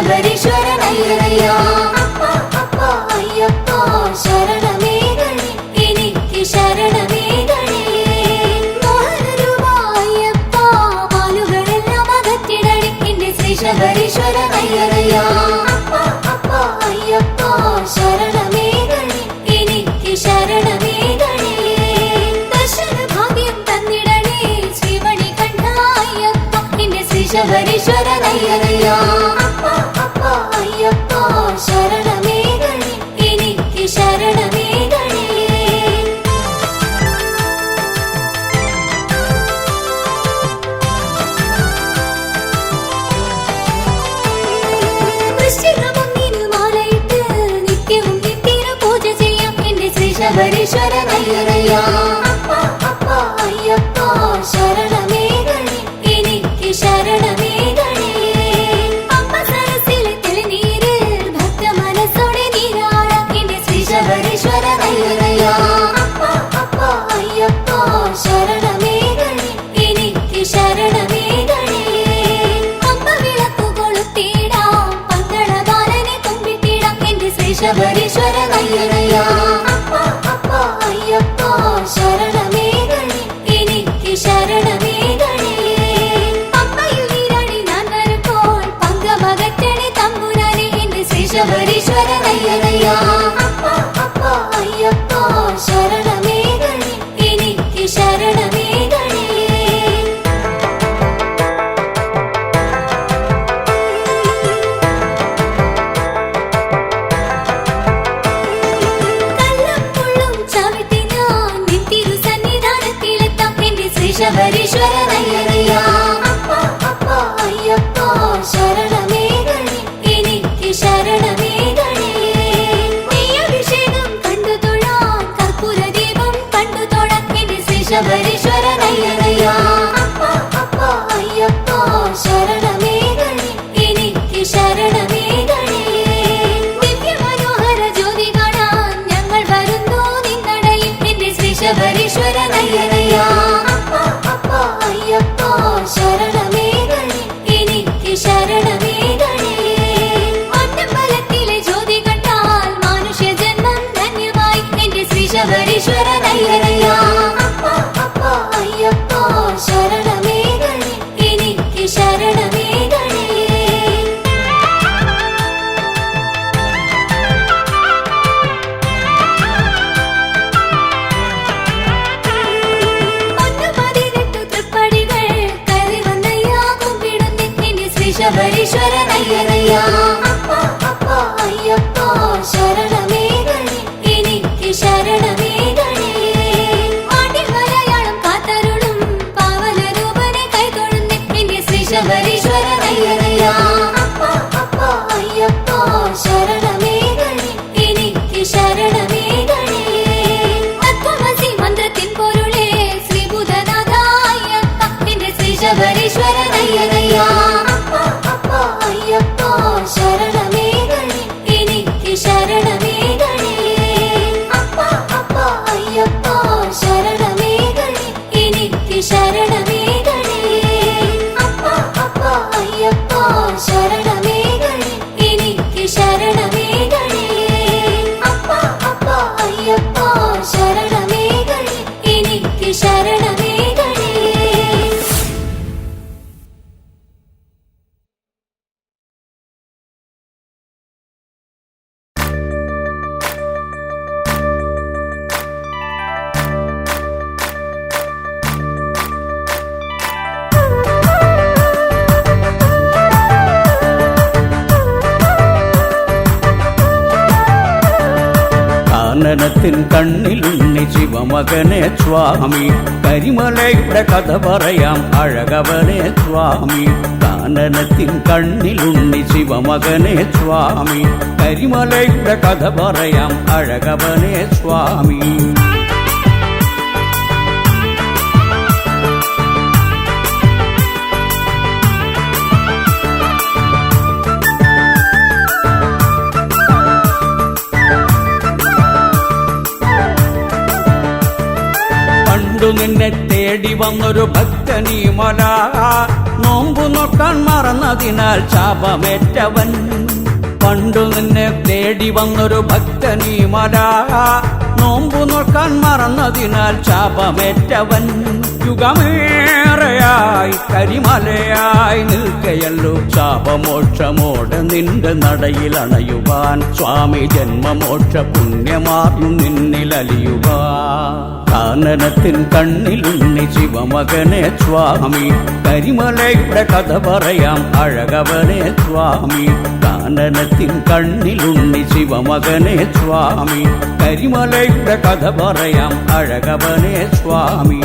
ശബരീശ്വരനയ്യരയ്യ അപ്പ അപ്പ അയ്യപ്പ ശരണമേകണേ എനിക്ക് ശരണമേകണേ മോഹനരൂപ അയ്യപ്പ മാലുകളെല്ലാം അകറ്റിടണേ എന്റെ ശ്രീ ശബരീശ്വരനയ്യരയ്യ അപ്പ അപ്പ അയ്യപ്പ ശരണമേകണേ എനിക്ക് ശരണമേകണേ ദർശന ഭാഗ്യം തന്നിടണേ ശ്രീമണികണ്ഠ അയ്യപ്പ എന്റെ ശ്രീ ശബരീശ്വരനയ്യരയ്യ അപ്പ അപ്പ അയ്യപ്പ ശരണമേകണേ എനിക്ക് ശരണമേകണേ വൃശ്ചികമൊന്നിന് മാലയിട്ട് നിത്യവും നിത്യേന പൂജ ചെയ്യാം എന്റെ ശ്രീ ശബരീശ്വരനയ്യരയ്യ അപ്പ അപ്പ അയ്യപ്പ ശരണമേകണേ എനിക്ക് ശരണമേകണേ അമ്മ സരസിലെ തെളിനീര് ഭക്ത മനസ്സോടെ നീരാടാം എന്റെ ശ്രീ ശബരീശ്വരനയ്യരയ്യ അപ്പ അപ്പ അയ്യപ്പ ശരണമേകണേ എനിക്ക് ശരണമേകണേ അമ്മ വിളക്കു കൊളുത്തിടാം പന്തളബാലനെ കുമ്പിട്ടിടാം എന്റെ ശ്രീ ശബരീശ്വരനയ്യരയ്യ അപ്പ അപ്പ അയ്യപ്പ ശരണമേകണേ എനിക്ക് ശരണമേകണേ അമ്മയിൽ നീരാടി ഞാൻ വരുമ്പോൾ പങ്കമകറ്റണേ തമ്പുരാനെ എന്റെ ശ്രീ ശബരീശ്വരനയ്യരയ്യ അപ്പ അപ്പ അയ്യപ്പ ശരണമേകണേ എനിക്ക് ശരണമേകണേ കള്ളും ചവിട്ടി ഞാൻ നിത്തിരു സന്നിധാനത്തിലെത്താം എന്റെ ശ്രീ ശബരീശ്വരനയ്യരയ്യ അപ്പ അപ്പ അയ്യപ്പ ശരണമേകണേ എനിക്ക് ശരണമേകണേ നെയ്യഭിഷേകം കണ്ടു തൊഴാൻ കർപ്പൂര ദീപം കണ്ടു തൊഴാൻ എന്റെ ശ്രീ ശബരീശ്വരനയ്യരയ്യ അപ്പ അപ്പ അയ്യപ്പ ശരണമേകണേ എനിക്ക് ശരണമേകണേ ദിവ്യമനോഹര ജ്യോതി കാണാൻ ഞങ്ങൾ വരുന്നു നിന്നടയിൽ എന്റെ ശ്രീ ശബരീശ്വരനയ്യരയ്യ അപ്പ അപ്പ അയ്യപ്പ ശരണമേകണേ എനിക്ക് ശരണമേകണേ അന്നമ്പലത്തിലെ ജ്യോതി കണ്ടാൽ മനുഷ്യ ജന്മം ധന്യമായി എന്റെ ശ്രീ ശബരീശ്വരനയ്യരയ്യ അപ്പ അപ്പ അയ്യപ്പ ശരണമേകണേ എനിക്ക് ശരണമേകണേ ഒന്നു 18 തൃപ്പടികൾ കയറി വന്നയ്യാ കുമ്പിടുന്നേ എന്റെ ശ്രീ ശബരീശ്വരനയ്യരയ്യ അപ്പ അപ്പ അയ്യപ്പ ശരണമേകണേ എനിക്ക് ശരണമേകണേ പാട്ടിൽ മലയാളം കാത്തരുളും പാവനരൂപനെ കൈതൊഴുന്നേ എന്റെ ശ്രീ ശബരീശ്വരനയ്യരയ്യ അപ്പ അപ്പ അയ്യപ്പ ശരണമേകണേ എനിക്ക് ശരണമേകണേ തത്വമസി മന്ത്രത്തിൻ പൊരുളേ ശ്രീഭൂതനാഥ അയ്യപ്പ എന്റെ ശ്രീ ശബരീശ്വരനയ്യരയ്യ അപ്പ അപ്പ അയ്യപ്പ ശരണമേകണേ എനിക്ക് ശരണമേകണേ അപ്പ അപ്പ അയ്യപ്പ ശരണമേകണേ എനിക്ക് ശരണമേകണേ അപ്പ അപ്പ അയ്യപ്പ ശരണമേകണേ എനിക്ക് ശരണമേകണേ അപ്പ അപ്പ അയ്യപ്പ ശരണമേകണേ എനിക്ക് ശരണമേകണേ കാനനത്തിൻ കണ്ണിലുണ്ണി ശിവമകനെ സ്വാമി കരിമലയുടെ കഥ പറയാം അഴകവനെ സ്വാമി കാനനത്തിൻ കണ്ണിലുണ്ണി ശിവമകനെ സ്വാമി കരിമലയുടെ കഥ പറയാം അഴകവനെ സ്വാമി പണ്ടു നിന്നെ തേടി വന്നൊരു ഭക്തനീ മല നോമ്പു നോക്കാൻ മറന്നതിനാൽ ശാപമേറ്റവൻ പണ്ടു നിന്നെ തേടി വന്നൊരു ഭക്തനീ മല നോമ്പു നോക്കാൻ മറന്നതിനാൽ ശാപമേറ്റവൻ യുഗമേറെയായി കരിമലയായി നിൽക്കയല്ലോ ശാപമോക്ഷമോടെ നിന്റെ നടയിലണയുവാൻ സ്വാമി ജന്മമോക്ഷ പുണ്യമാർന്നു നിന്നിലലിയുവാൻ കാനനത്തിൻ കണ്ണിലുണ്ണി ശിവമകനെ സ്വാമി കരിമലയുടെ കഥ പറയാം അഴകവനെ സ്വാമി കാനനത്തിൻ കണ്ണിലുണ്ണി ശിവമകനെ സ്വാമി കരിമലയുടെ കഥ പറയാം അഴകവനെ സ്വാമി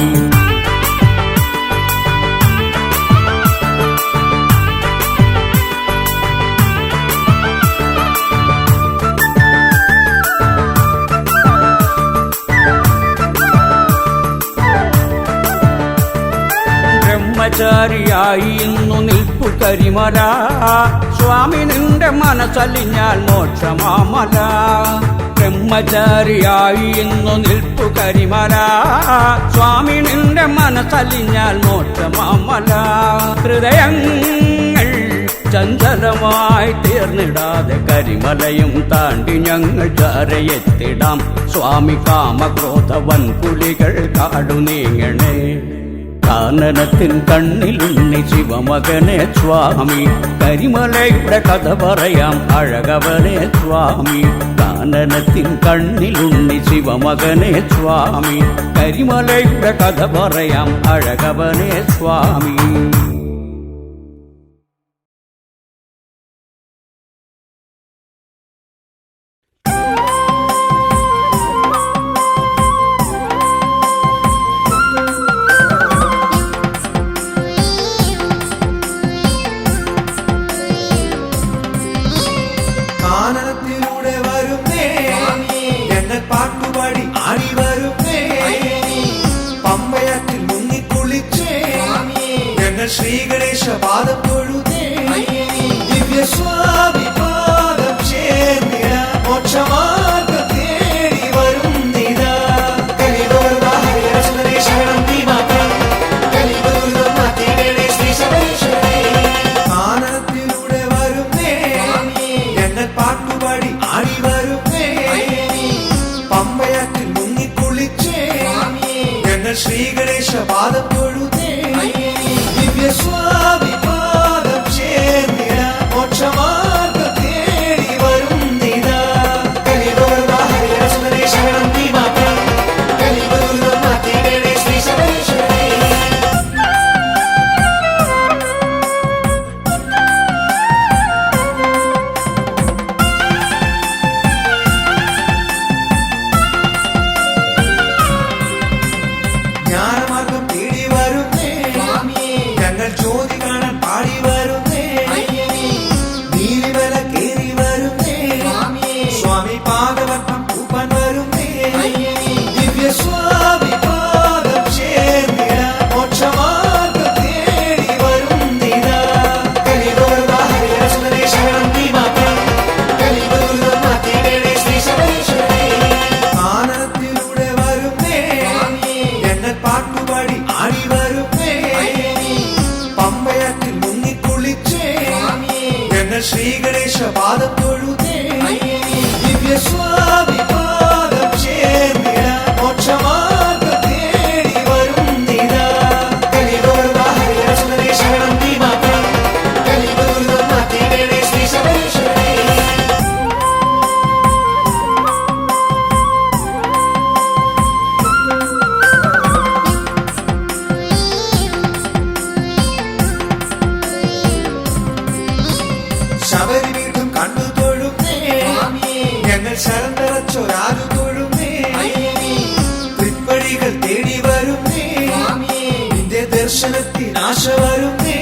ബ്രഹ്മചാരിയായി ഇന്നു നിൽപ്പു കരിമല സ്വാമി നിന്റെ മനസ്സലിഞ്ഞാൽ മോക്ഷമാമല ബ്രഹ്മചാരിയായി ഇന്നു നിൽപ്പു കരിമല സ്വാമി നിന്റെ മനസ്സലിഞ്ഞാൽ മോക്ഷമാമല ഹൃദയങ്ങൾ ചഞ്ചലമായി തീർന്നിടാതെ കരിമലയും താണ്ടി ഞങ്ങൾ ചാരയെത്തിടാം സ്വാമി കാമക്രോധവൻ പുലികൾ കാടു നീങ്ങണേ കാനനത്തിൻ കണ്ണിലുണ്ണി ശിവമകനെ സ്വാമി കരിമലയുടെ കഥ പറയാം അഴകവനെ സ്വാമി കാനനത്തിൻ കണ്ണിലുണ്ണി ശിവമകനെ സ്വാമി കരിമലയുടെ കഥ പറയാം അഴകവനെ സ്വാമി കാനനത്തിലൂടെ വരുന്നേ ഞങ്ങൾ പാട്ടുപാടി ആടി വരുന്നേ പമ്പയാറ്റിൽ മുങ്ങിക്കുളിച്ചേ ഞങ്ങൾ ശ്രീഗണേശ പാദം തൊഴുതേ ദിവ്യസ്വാമി പാദം ചേർന്നിട മോക്ഷമാർഗം തേടി വരുന്നിതാ ശരണം നീ മാത്രം ശ്രീ ശബരീശ്വരേ കാനനത്തിലൂടെ വരുന്നേ പാട്ടുപാടി ആടി വരുന്നേ പമ്പയാറ്റിൽ മുങ്ങിക്കുളിച്ചേ ഞങ്ങൾ ശ്രീഗണേശ പാദം തൊഴുതേ ദിവ്യസ്വാമി പാദം ചേർന്നിട മോക്ഷമാർഗം തേടി വരുന്നിതാ ശരണം നീ മാത്രം ശ്രീ ശബരീശ്വരേ ജ്ഞാനമാർഗം തേടി വരുന്നേ ഞങ്ങൾ ജ്യോതി കാണാൻ പാടി വരുന്നേ നീലിമല കേറി വരുന്നേ സ്വാമി പാദവട്ടം പൂപ്പൻ വരുന്നേ ദിവ്യസ്വാമി പാദം ചേർന്നിട മോക്ഷമാർഗം തേടി വരുന്നിതാ ശരണം നീ മാത്രം ശ്രീ ശബരീശ്വരേ കാനനത്തിലൂടെ വരുന്നേ ഞങ്ങൾ പാട്ടുപാടി ആടി വരുന്നേ പമ്പയാറ്റിൽ മുങ്ങിക്കുളിച്ചേ ഞങ്ങൾ ശ്രീഗണേശ പാദം തൊഴുതേ ദിവ്യസ്വാമി പാദം ചേർന്നിട മോക്ഷമാർഗം തേടി വരുന്നിതാ ശരണം നീ മാത്രം ശ്രീ ശബരീശ്വരേ ശബരി വീണ്ടും കണ്ടു തൊഴുന്നേ ഞങ്ങൾ ശരം നിറച്ചൊരാതു തൊഴുന്നേ തൃപ്പടികൾ തേടി വരുന്നേ നിന്റെ ദർശനത്തിനാശ വരുന്നേ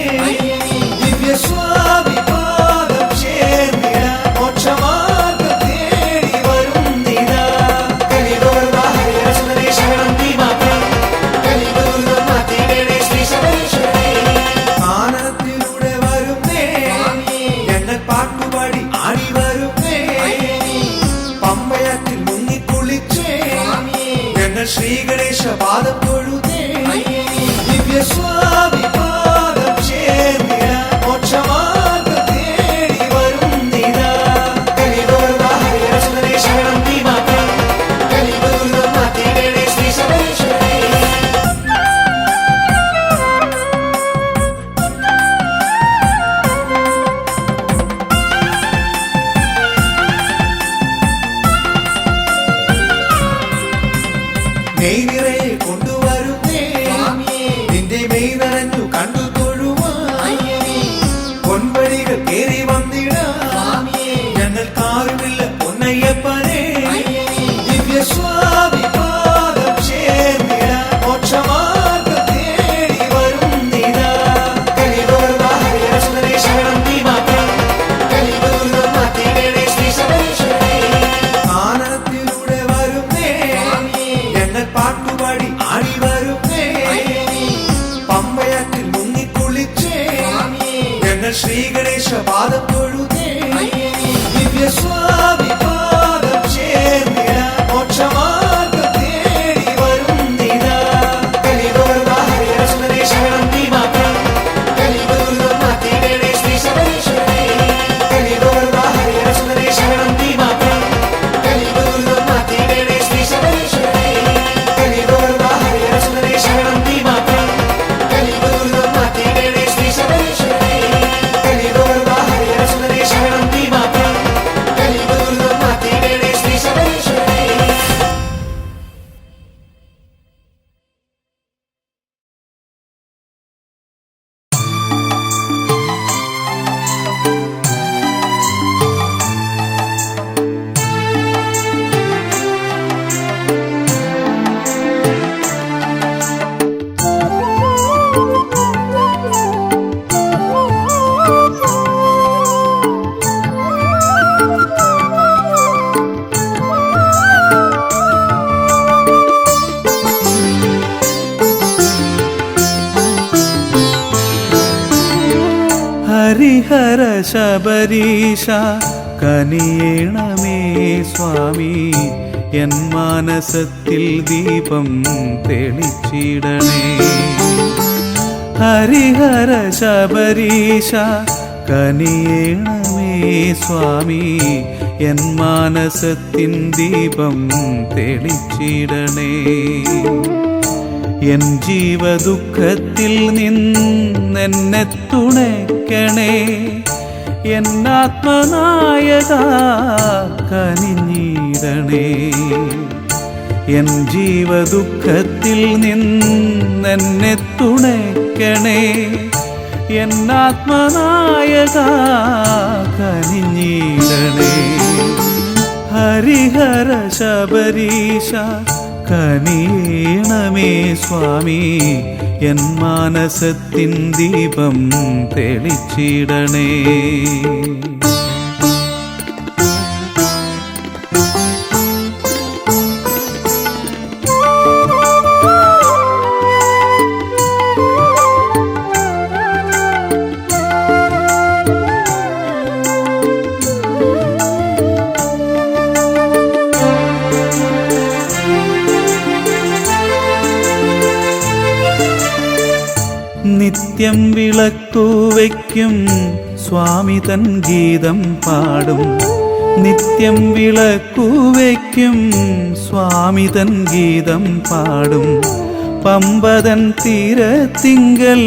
ദിവ്യസ്വാമി പാദം ചേർന്നിട മോക്ഷമാർഗം തേടി വരുന്നിതാ ശരണം നീ മാത്രം ശ്രീ ശബരീശ്വരേ കാനനത്തിലൂടെ വരുന്നേ ഞങ്ങൾ പാട്ടുപാടി ആടി വരുന്നേ പമ്പയാറ്റിൽ മുങ്ങിക്കുളിച്ചേ ഞങ്ങൾ ശ്രീഗണേശ പാദം തൊഴുതേ ദിവ്യസ്വാമി പാദം ചേർന്നിട മോക്ഷമാർഗം തേടി വരുന്നിതാ. കലിദുർഗ ഹരിഹരസുതനേ ശരണം നീ മാത്രം. കലിദുർഗം മാറ്റിയിടണേ ശ്രീ ശബരീശ്വരനേ. നെയ് നിറയെ കൊണ്ടുവരുന്നേ നിന്റെ മെയ് നിറഞ്ഞു കണ്ടു തൊഴുവാൻ. പൊൻവഴികൾ കേറി വന്നിടാം ഞങ്ങൾക്കാരുമില്ല പൊന്നയ്യപ്പനേ. ദിവ്യസ്വാമി പാദം ചേർന്നിട മോക്ഷമാർഗം തേടി വരുന്നിതാ. കലിദുർഗ ഹരിഹരസുതനേ ശരണം നീ മാത്രം. കലിദുർഗം മാറ്റിയിടണേ ശ്രീ ശബരീശ്വരനേ. ആനന്ദത്തിലൂടെ വരുന്നേ ഞങ്ങൾ പാട്ടുപാടി ആടി വരുന്നേ. പമ്പയാറ്റിൽ മുങ്ങിക്കുളിച്ചേ ഞങ്ങൾ ശ്രീഗണേശ പാദം തൊഴുതേ. ദിവ്യസ്വാമി പാദം ചേർന്നിട മോക്ഷമാർഗം തേടി വരുന്നിതാ. കലിദുർഗ ഹരിഹരസുതനേ ശരണം നീ മാത്രം. കലിദുർഗം മാറ്റിയിടണേ ശ്രീ ശബരീശ്വരനേ. കലിദുർഗ ഹരിഹരസുതനേ ശരണം നീ മാത്രം. കലിദുർഗം മാറ്റിയിടണേ ശ്രീ ശബരീശ്വരനേ. കലിദുർഗ ഹരിഹരസുതനേ ശരണം നീ മാത്രം. കലിദുർഗം മാറ്റിയിടണേ ശ്രീ ശബരീശ്വരനേ. കലിദുർഗ ഹരിഹരസുതനേ ശരണം നീ മാത്രം. കലിദുർഗം മാറ്റിയിടണേ ശ്രീ ശബരീശ്വരനേ. ഹരിഹര ശബരീശ കനിയേണമേ സ്വാമി എൻ മാനസത്തിൽ ദീപം തെളിച്ചിടണേ. ഹരിഹര ശബരീശ കനിയേണമേ സ്വാമി എൻ മാനസത്തിൻ ദീപം തെളിച്ചിടണേ. എൻ ജീവദുഃഖത്തിൽ നിന്നെന്നെ തുണയ്ക്കണേ. എന്നാത്മനായക കനിഞ്ഞിടണേ. എൻ ജീവദുഃഖത്തിൽ നിന്നെന്നെ തുണയ്ക്കണേ. എന്നാത്മനായക കനിഞ്ഞിടണേ. ഹരിഹര ശബരീശ കനിയേണമേ സ്വാമി എൻ മാനസത്തിൻ ദീപം തെളിച്ചിടണേ. നിത്യം വിളക്കുവയ്ക്കും സ്വാമി തൻ ഗീതം പാടും. നിത്യം വിളക്കുവയ്ക്കും സ്വാമി തൻ ഗീതം പാടും. പമ്പതൻ തീരത്തിങ്കൽ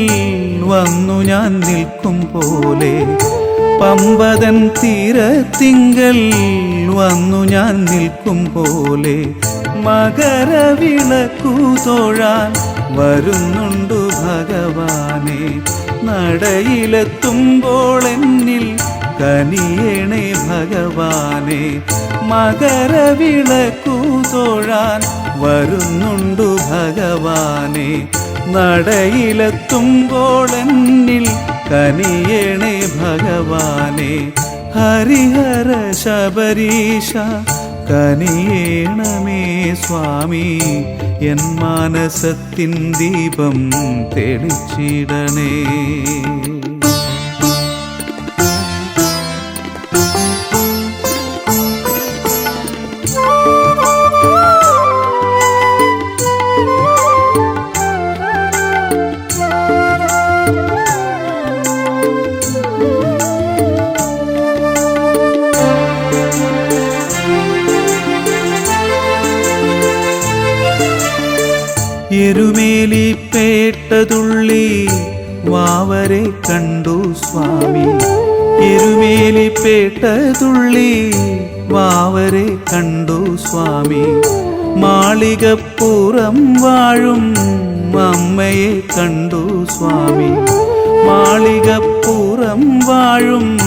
വന്നു ഞാൻ നിൽക്കും പോലെ. പമ്പതൻ തീരത്തിങ്കൽ വന്നു ഞാൻ നിൽക്കും പോലെ. മകരവിളക്കു തൊഴാൻ വരുന്നുണ്ടു ഭഗവാനെ. നടയിലെത്തുമ്പോൾ എന്നിൽ കനിയേണേ ഭഗവാനെ. മകരവിളക്കു തൊഴാൻ വരുന്നുണ്ടു ഭഗവാനെ. നടയിലെത്തുമ്പോൾ എന്നിൽ കനിയേണേ ഭഗവാനെ. ഹരിഹര ശബരീശ കനിയേണമേ സ്വാമി എൻ മാനസത്തിൻ ദീപം തെളിച്ചിടണേ. എരുമേലിപ്പേട്ടതുള്ളി വാവരെ കണ്ടു സ്വാമി. എരുമേലിപ്പേട്ടതുള്ളി വാവരെ കണ്ടു സ്വാമി. മാളികപ്പുറം വാഴും അമ്മയെ കണ്ടു സ്വാമി. മാളികപ്പുറം വാഴും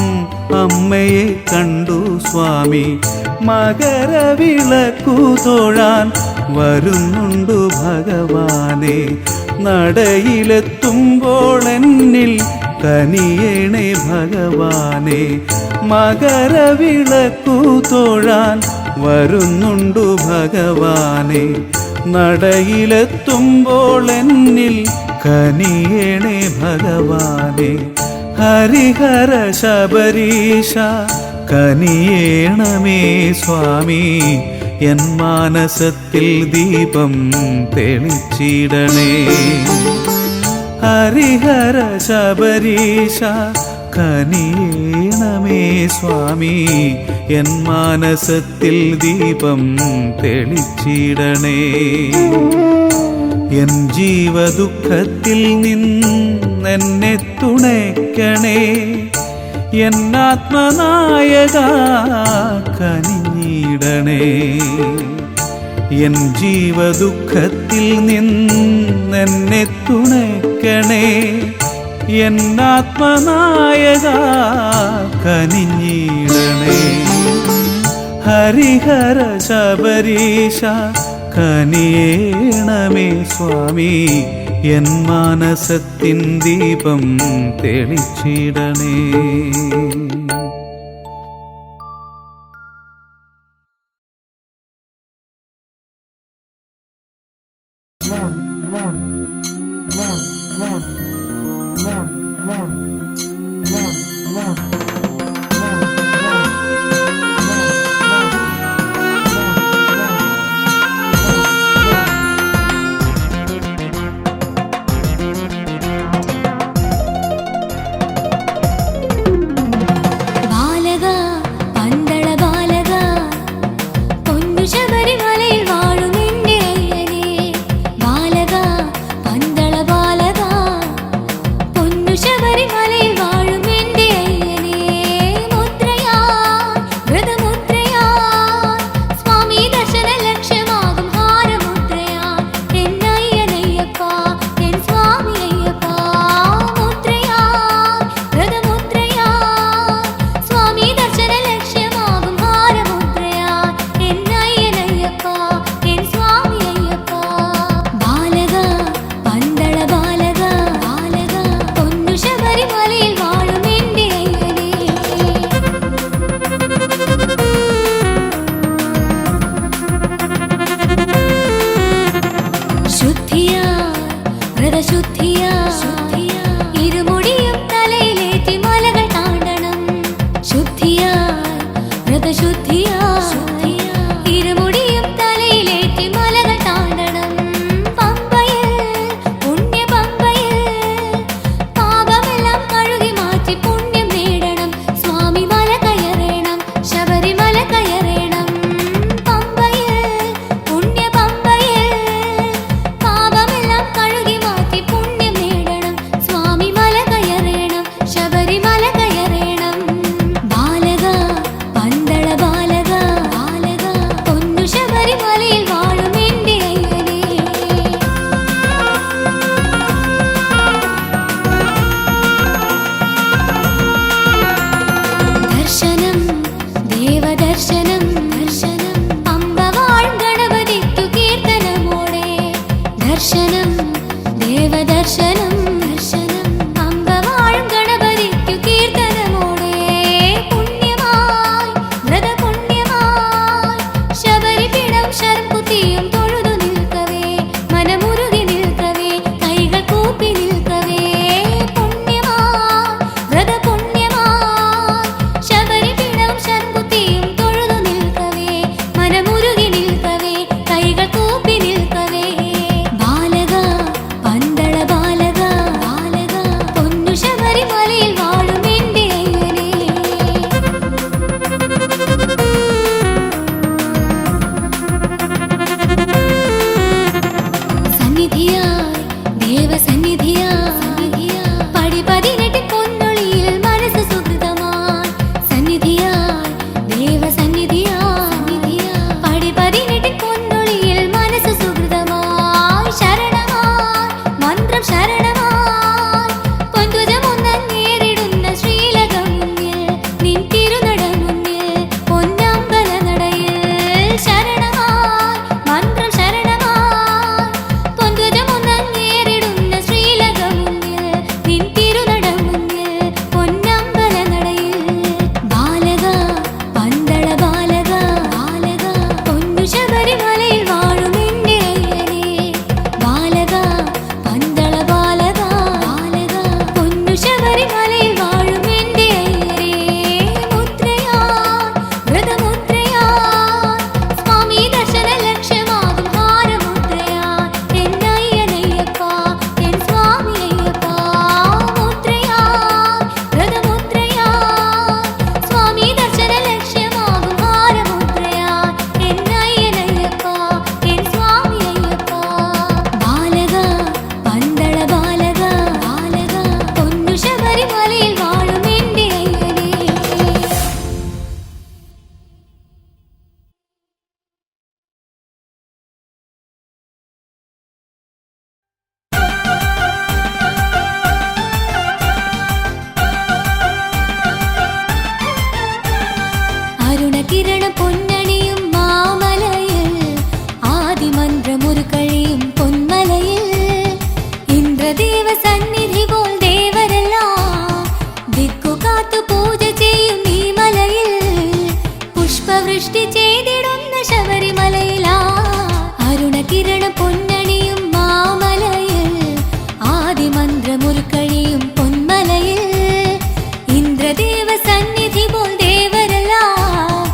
അമ്മയെ കണ്ടു സ്വാമി. മകരവിളക്കു തൊഴാൻ വരുന്നുണ്ടു ഭഗവാനെ. നടയിലെത്തുമ്പോൾ എന്നിൽ കനിയേണേ ഭഗവാനെ. മകരവിളക്കു തൊഴാൻ വരുന്നുണ്ടു ഭഗവാനെ. നടയിലെത്തുമ്പോൾ എന്നിൽ കനിയേണേ ഭഗവാനെ. ഹരിഹര ശബരീശ കനിയേണമേ സ്വാമി. എൻ മാനസത്തിൽ ദീപം തെളിച്ചിടണേ. ഹരിഹര ശബരീശ കനിയേണമേ സ്വാമി. എൻ മാനസത്തിൽ ദീപം തെളിച്ചിടണേ. എൻ ജീവദുഃഖത്തിൽ നിന്നെന്നെ തുണയ്ക്കണേ. എന്നാത്മനായക കനിഞ്ഞിടണേ. എൻ ജീവദുഃഖത്തിൽ നിന്നെന്നെ തുണയ്ക്കണേ. എന്നാത്മനായക കനിഞ്ഞിടണേ. ഹരിഹര ശബരീശ കനിയേണമേ സ്വാമി. എൻ മാനസത്തിൻ ദീപം തെളിച്ചിടണേ. കൈകൾ കൂപ്പി നിൽക്കവേ ബാലക പന്തള ബാലക പുഷ്പവൃഷ്ടി ചെയ്തിടുന്ന ശബരിമലയിലാ അരുണകിരണ പൊന്നണിയും മാമലയിൽ ആദിമന്ത്രമുരുക്കഴിയും പൊന്മലയിൽ ഇന്ദ്രദേവ സന്നിധി പോൽ ദേവരെല്ലാം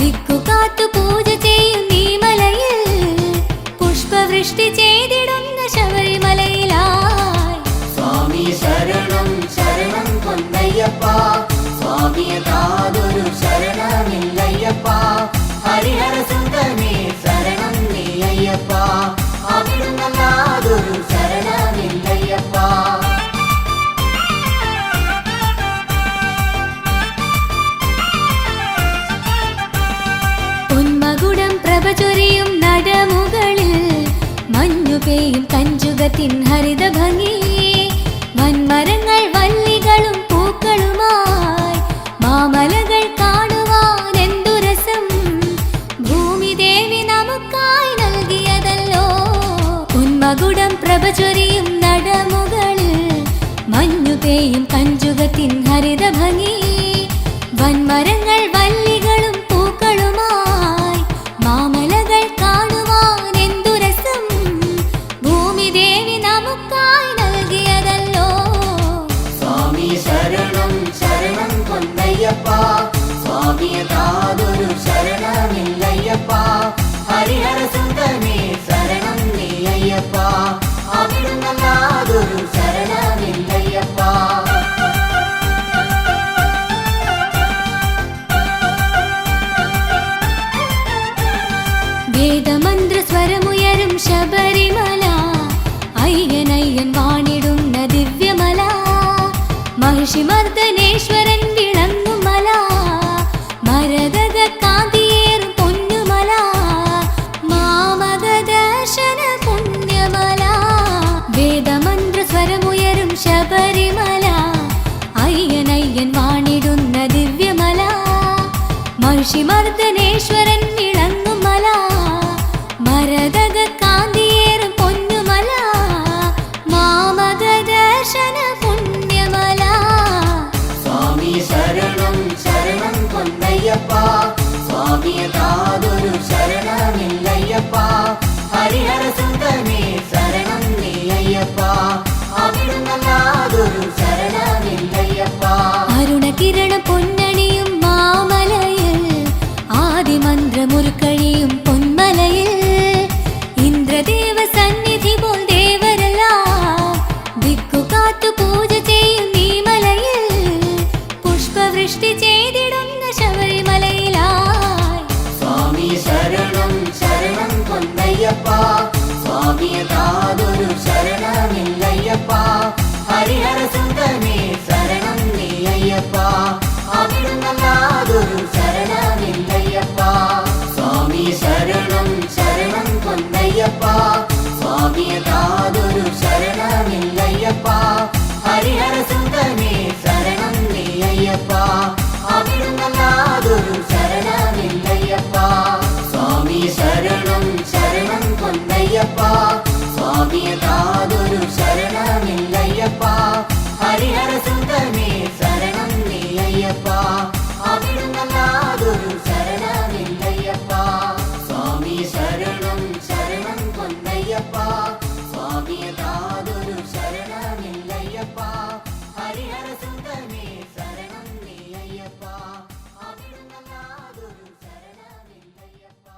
ദിക്കു കാത്തു പൂജ ചെയ്യും ഈ മലയിൽ പുഷ്പവൃഷ്ടി ചെയ്തിടുന്ന ശബരിമലയിലായി സ്വാമി ശരണം ശരണം പൊന്നയ്യപ്പ സ്വാമിയെ താതൊരു ശരണമില്ലയ്യപ്പ ഹരിഹര സുന്ദരനേ ശരണം നീ അയ്യപ്പ അവിടുന്നല്ലാതൊരു ശരണമില്ലയ്യപ്പ പൊന്മകുടം പ്രഭ ചൊരിയും നടമുകളിൽ മഞ്ഞു പെയ്യും കഞ്ചുകത്തിൻ ഹരിത ഭംഗി വൻമരങ്ങൾ വല്ലികളും പൂക്കളുമായി മാമലകൾ കാണുവാൻ എന്തു രസം ഭൂമി ദേവി നമുക്കായി നൽകിയതല്ലോ പൊന്മകുടം പ്രഭ ചൊരിയും നടമുകളിൽ മഞ്ഞു പെയ്യും കഞ്ചുകത്തിൻ ഹരിത ഭംഗി വൻമരങ്ങൾ വല്ലികളും പൂക്കളുമായി മാമലകൾ കാണുവാൻ എന്തു രസം ഭൂമി ദേവി നമുക്കായി നൽകിയതല്ലോ സ്വാമി ശരണം ശരണം പൊന്നയ്യപ്പ സ്വാമിയെ താതൊരു ശരണമില്ലയ്യപ്പ ഹരിഹര സുന്ദരനേ ശരണം നീ അയ്യപ്പ അവിടുന്നല്ലാതൊരു ശരണമില്ലയ്യപ്പ വേദമന്ത്രസ്വരമുയരും ശബരിമല അയ്യനയ്യൻ വാണിടുന്ന ദിവ്യമല മഹിഷിമർദ്ദനേശ്വരൻ വിളങ്ങുമല മരതക കാന്തിയേറും പൊന്നുമല മാമക ദർശന പുണ്യമല വേദമന്ത്രസ്വരമുയരും ശബരിമല അയ്യനയ്യൻ വാണിടുന്ന ദിവ്യമല മഹിഷിമർദ്ദനേശ്വരൻ വിളങ്ങുമല മരതക കാന്തിയേറും പൊന്നുമല മാമക ദർശന പുണ്യമല സ്വാമി ശരണം ശരണം പൊന്നയ്യപ്പ സ്വാമിയെ താതൊരു ശരണമില്ലയ്യപ്പ ഹരിഹര സുന്ദരനേ ശരണം നീ അയ്യപ്പ അവിടുന്നല്ലാതൊരു ശരണമില്ലയ്യപ്പ അരുണകിരണ പൊന്നണിയും മാമലയിൽ ആദിമന്ത്രമുരുക്കഴിയും പൊന്മലയിൽ ഇന്ദ്രദേവ സന്നിധി പോൽ ദേവരെല്ലാം ദിക്കു കാത്തു പൂജ ചെയ്യും ഈ മലയിൽ പുഷ്പവൃഷ്ടി ചെയ്തിടുന്ന ശബരിമലയിലായി സ്വാമി ശരണം ശരണം പൊന്നയ്യപ്പ സ്വാമിയെ താതൊരു ശരണമില്ലയ്യപ്പ ഹരിഹര സുന്ദരനേ ശരണം നീ അയ്യപ്പ അവിടുന്നല്ലാതൊരു ശരണമില്ലയ്യപ്പ സ്വാമി ശരണം ശരണം പൊന്നയ്യപ്പ സ്വാമിയെ താതൊരു ശരണമില്ലയ്യപ്പ ഹരിഹര സുന്ദരനേ ശരണം നീ അയ്യപ്പ അവിടുന്നല്ലാതൊരു ശരണമില്ലയ്യപ്പ സ്വാമി ശരണം ശരണം പൊന്നയ്യപ്പ സ്വാമിയെ താതൊരു ശരണമില്ലയ്യപ്പ ഹരിഹര സുന്ദരനേ ശരണം നീ അയ്യപ്പ അവിടുന്നല്ലാതൊരു ശരണമില്ലയ്യപ്പ സ്വാമി ശരണം ശരണം പൊന്നയ്യപ്പ സ്വാമിയെ താതൊരു ശരണമില്ലയ്യപ്പ ഹരിഹര സുന്ദരനേ ശരണം നീ അയ്യപ്പ അവിടുന്നല്ലാതൊരു ശരണമില്ലയ്യപ്പ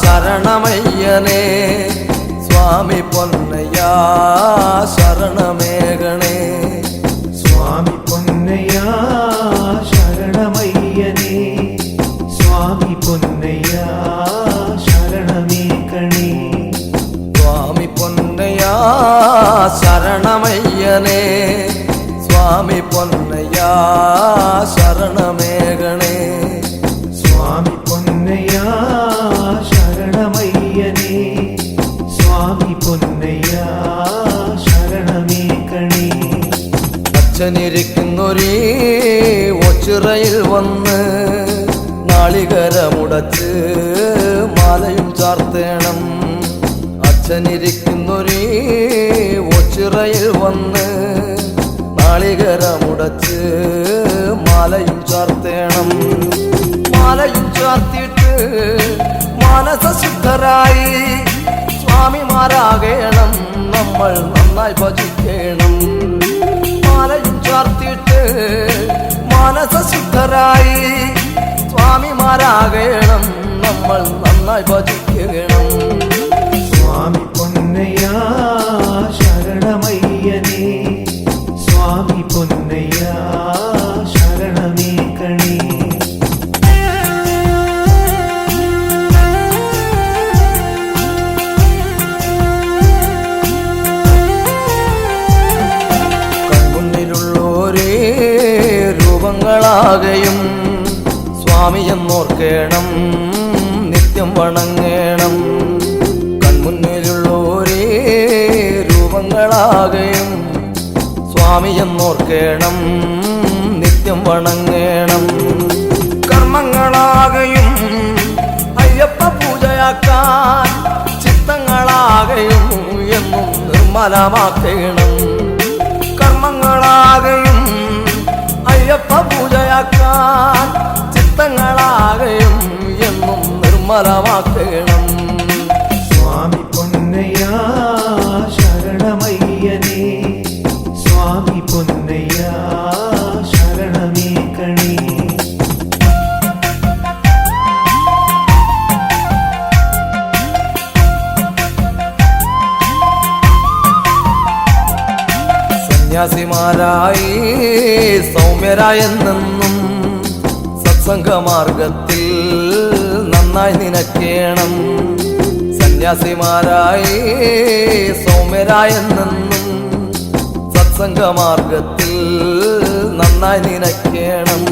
ശരണമയ്യനേ സ്വാമി പൊന്നയ്യാ ശരണമേകണേ സ്വാമി പൊന്നയ്യ ശരണമയ്യനേ സ്വാമി പൊന്നയ്യ ശരണമേകണേ സ്വാമി പൊന്നയ്യാ ശരണ ശരണമേകണേ. സ്വാമി പൊന്നയ്യ ശരണമയ്യനേ, സ്വാമി പൊന്നയ്യ ശരണമേകണേ. അച്ഛനിരിക്കുന്നൊരേ ഒച്ചിറയിൽ വന്ന് നാളികരമുടച്ച് മാലയും ചാർത്തേണം. അച്ഛനിരിക്കുന്നൊരേ ഒച്ചിറയിൽ വന്ന് നാളികരമുടച്ച് മാലയും ചാർത്തേണം. മാലയും ചാർത്തിയിട്ട് മാനസശുദ്ധരായി സ്വാമിമാരാകേണം, നമ്മൾ നന്നായി ഭജിക്കണം. മാലയും ചാർത്തിയിട്ട് മാനസശുദ്ധരായി സ്വാമിമാരാകേണം, നമ്മൾ നന്നായി ഭജിക്കണം. സ്വാമി പൊന്നയ്യ ശരണമയ്യനേ, സ്വാമി പൊന്നയ്യ ശരണമേകണേ. കൺമുന്നിലുള്ളോരേ രൂപങ്ങളാകയും സ്വാമിയെന്നോർക്കേണം, നിത്യം വണങ്ങേണം. കൺമുന്നിലുള്ളോരേ രൂപങ്ങളാകയും സ്വാമിയെന്നോർക്കേണം, നിത്യം വണങ്ങേണം. കർമ്മങ്ങളാകയും അയ്യപ്പ പൂജയാക്കാൻ ചിത്തങ്ങളാകയും എന്നും നിർമ്മലമാക്കണം. കർമ്മങ്ങളാകയും അയ്യപ്പ പൂജയാക്കാൻ ചിത്തങ്ങളാകയും എന്നും നിർമ്മലമാക്കണം. സ്വാമി പൊന്നയ്യ ശരണമയ്യനേ, സ്വാമി പൊന്നയ്യ ശരണമേകണേ. സന്യാസിമാരായി സൗമ്യരായെന്നും സത്സംഗമാർഗത്തിൽ നന്നായി നിനക്കേണം. സന്യാസിമാരായി സൗമ്യരായെന്നും സത്സംഗമാർഗത്തിൽ നന്നായി നിനക്കേണം.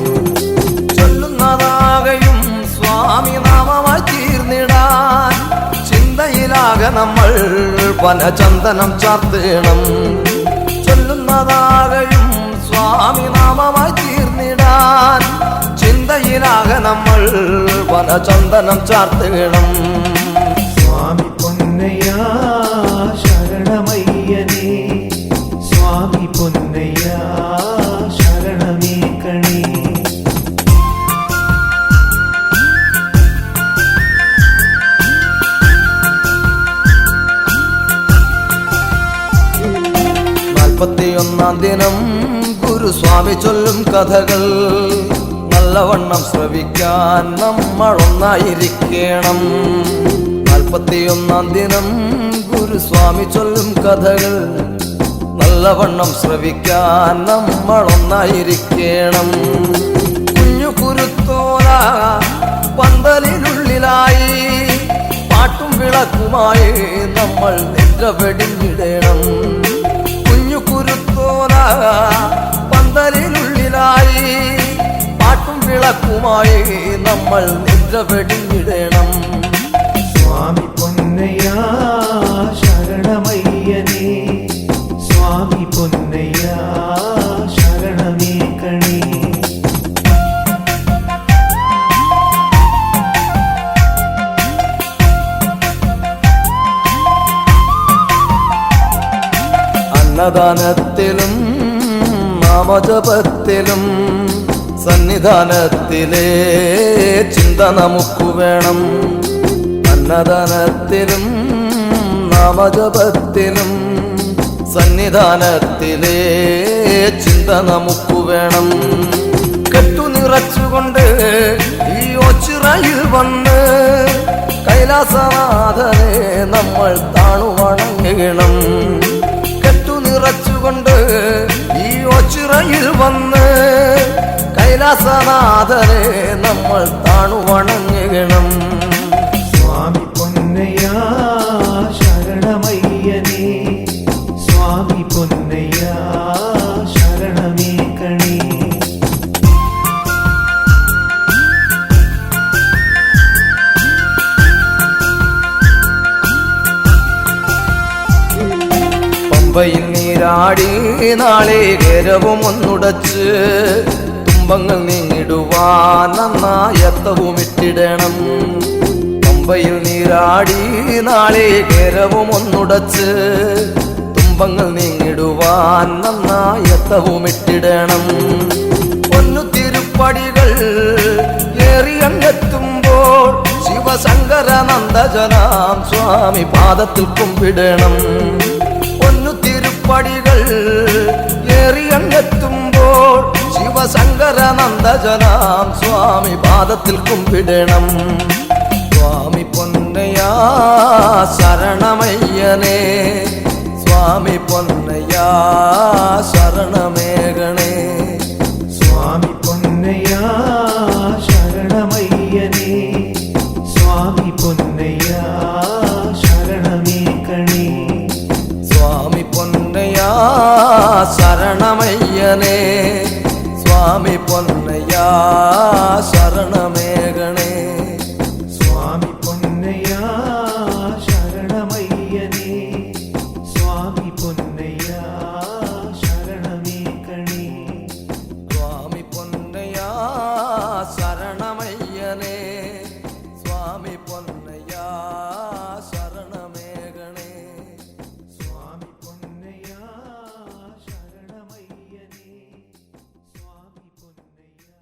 ചൊല്ലുന്നതാകയും സ്വാമി നാമമായി തീർന്നിടാൻ ചിന്തയിലാകെ നമ്മൾ വനചന്ദനം ചാർത്തേണം. ചൊല്ലുന്നതാകയും സ്വാമി നാമമായി തീർന്നിടാൻ ചിന്തയിലാകെ നമ്മൾ വനചന്ദനം ചാർത്തേണം. സ്വാമി പൊന്നയ്യ ശരണമയ്യനേ, സ്വാമി പൊന്നയ്യ ശരണമേകണേ. നാൽപ്പത്തിയൊന്നാം ദിനം ഗുരുസ്വാമി ചൊല്ലും കഥകൾ നല്ലവണ്ണം ശ്രവിക്കാൻ നമ്മളൊന്നായിരിക്കണം. 41 ദിനം ഗുരുസ്വാമി ചൊല്ലും കഥകൾ നല്ലവണ്ണം ശ്രവിക്കാൻ നമ്മളൊന്നായിരിക്കണം. കുഞ്ഞു കുരുത്തോല പന്തലിനുള്ളിലായി പാട്ടും വിളക്കുമായി നമ്മൾ നിദ്ര വെടിഞ്ഞിടണം. കുഞ്ഞു കുരുത്തോല പന്തലിനുള്ളിലായി പാട്ടും വിളക്കുമായി നമ്മൾ നിദ്ര വെടിഞ്ഞിടണം. സ്വാമി പൊന്നയ്യ ശരണമയ്യനേ, സ്വാമി പൊന്നയ്യ ശരണമേകണേ. അന്നദാനത്തിലും നാമജപത്തിലും സന്നിധാനത്തിലെ ചിന്ത നമുക്ക് വേണം. അന്നദാനത്തിലും നാമജപത്തിലും സന്നിധാനത്തിലെ ചിന്ത നമുക്ക് വേണം. കെട്ടു നിറച്ചുകൊണ്ട് ഈ ഒച്ചിറയിൽ വന്ന് കൈലാസനാഥനെ നമ്മൾ താണു വണങ്ങണം. കെട്ടു നിറച്ചുകൊണ്ട് ഈ ഒച്ചിറയിൽ വന്ന് കൈലാസനാഥനെ നമ്മൾ താണു വണങ്ങണം. സ്വാമി പൊന്നയ്യ ശരണമയ്യനേ, സ്വാമി പൊന്നയ്യ ശരണമേകണേ. പമ്പയിൽ നീരാടി നാളികേരവും ഒന്നുടച്ച് തുമ്പങ്ങൾ നീങ്ങിടുവാൻ നന്നായത്തവും ഇട്ടിടണം. പമ്പയിൽ നീരാടി നാളികേരവും ഒന്നുടച്ച് തുമ്പങ്ങൾ നീങ്ങിടുവാൻ നന്നായത്തവും ഇട്ടിടണം. പൊന്നു തിരുപ്പടികൾ ഏറിയങ്ങെത്തുമ്പോൾ ശിവശങ്കര നന്ദജനാം സ്വാമി പാദത്തിൽ കുമ്പിടണം. പൊന്നു തിരുപ്പടികൾ ഏറിയങ്ങെത്തുമ്പോൾ ശിവശങ്കര നന്ദജനാം സ്വാമി പാദത്തിൽ കുമ്പിടണം. സ്വാമി പൊന്നയാ ശരണമയ്യനേ, സ്വാമി പൊന്നയാ ശരണമേകണേ. സ്വാമി പൊന്നയ്യാ ശരണമയ്യനേ, സ്വാമി പൊന്നയ്യാ ശരണമേകണേ. സ്വാമി പൊന്നയാ ശരണമയ്യനേ, സ്വാമി പൊന്നയാ ശരണമേകണേ. സ്വാമി പൊന്നയ്യാ ശരണമയ്യനേ, സ്വാമി പൊന്നയ്യാ ശരണമേകണേ. സ്വാമി പൊന്നയാ ശരണമയ്യനേ, സ്വാമി പൊന്നയാ ശരണമേകണേ. സ്വാമി പൊന്നയ്യാ ശരണമയ്യനേ, സ്വാമി പൊന്നയ്യാ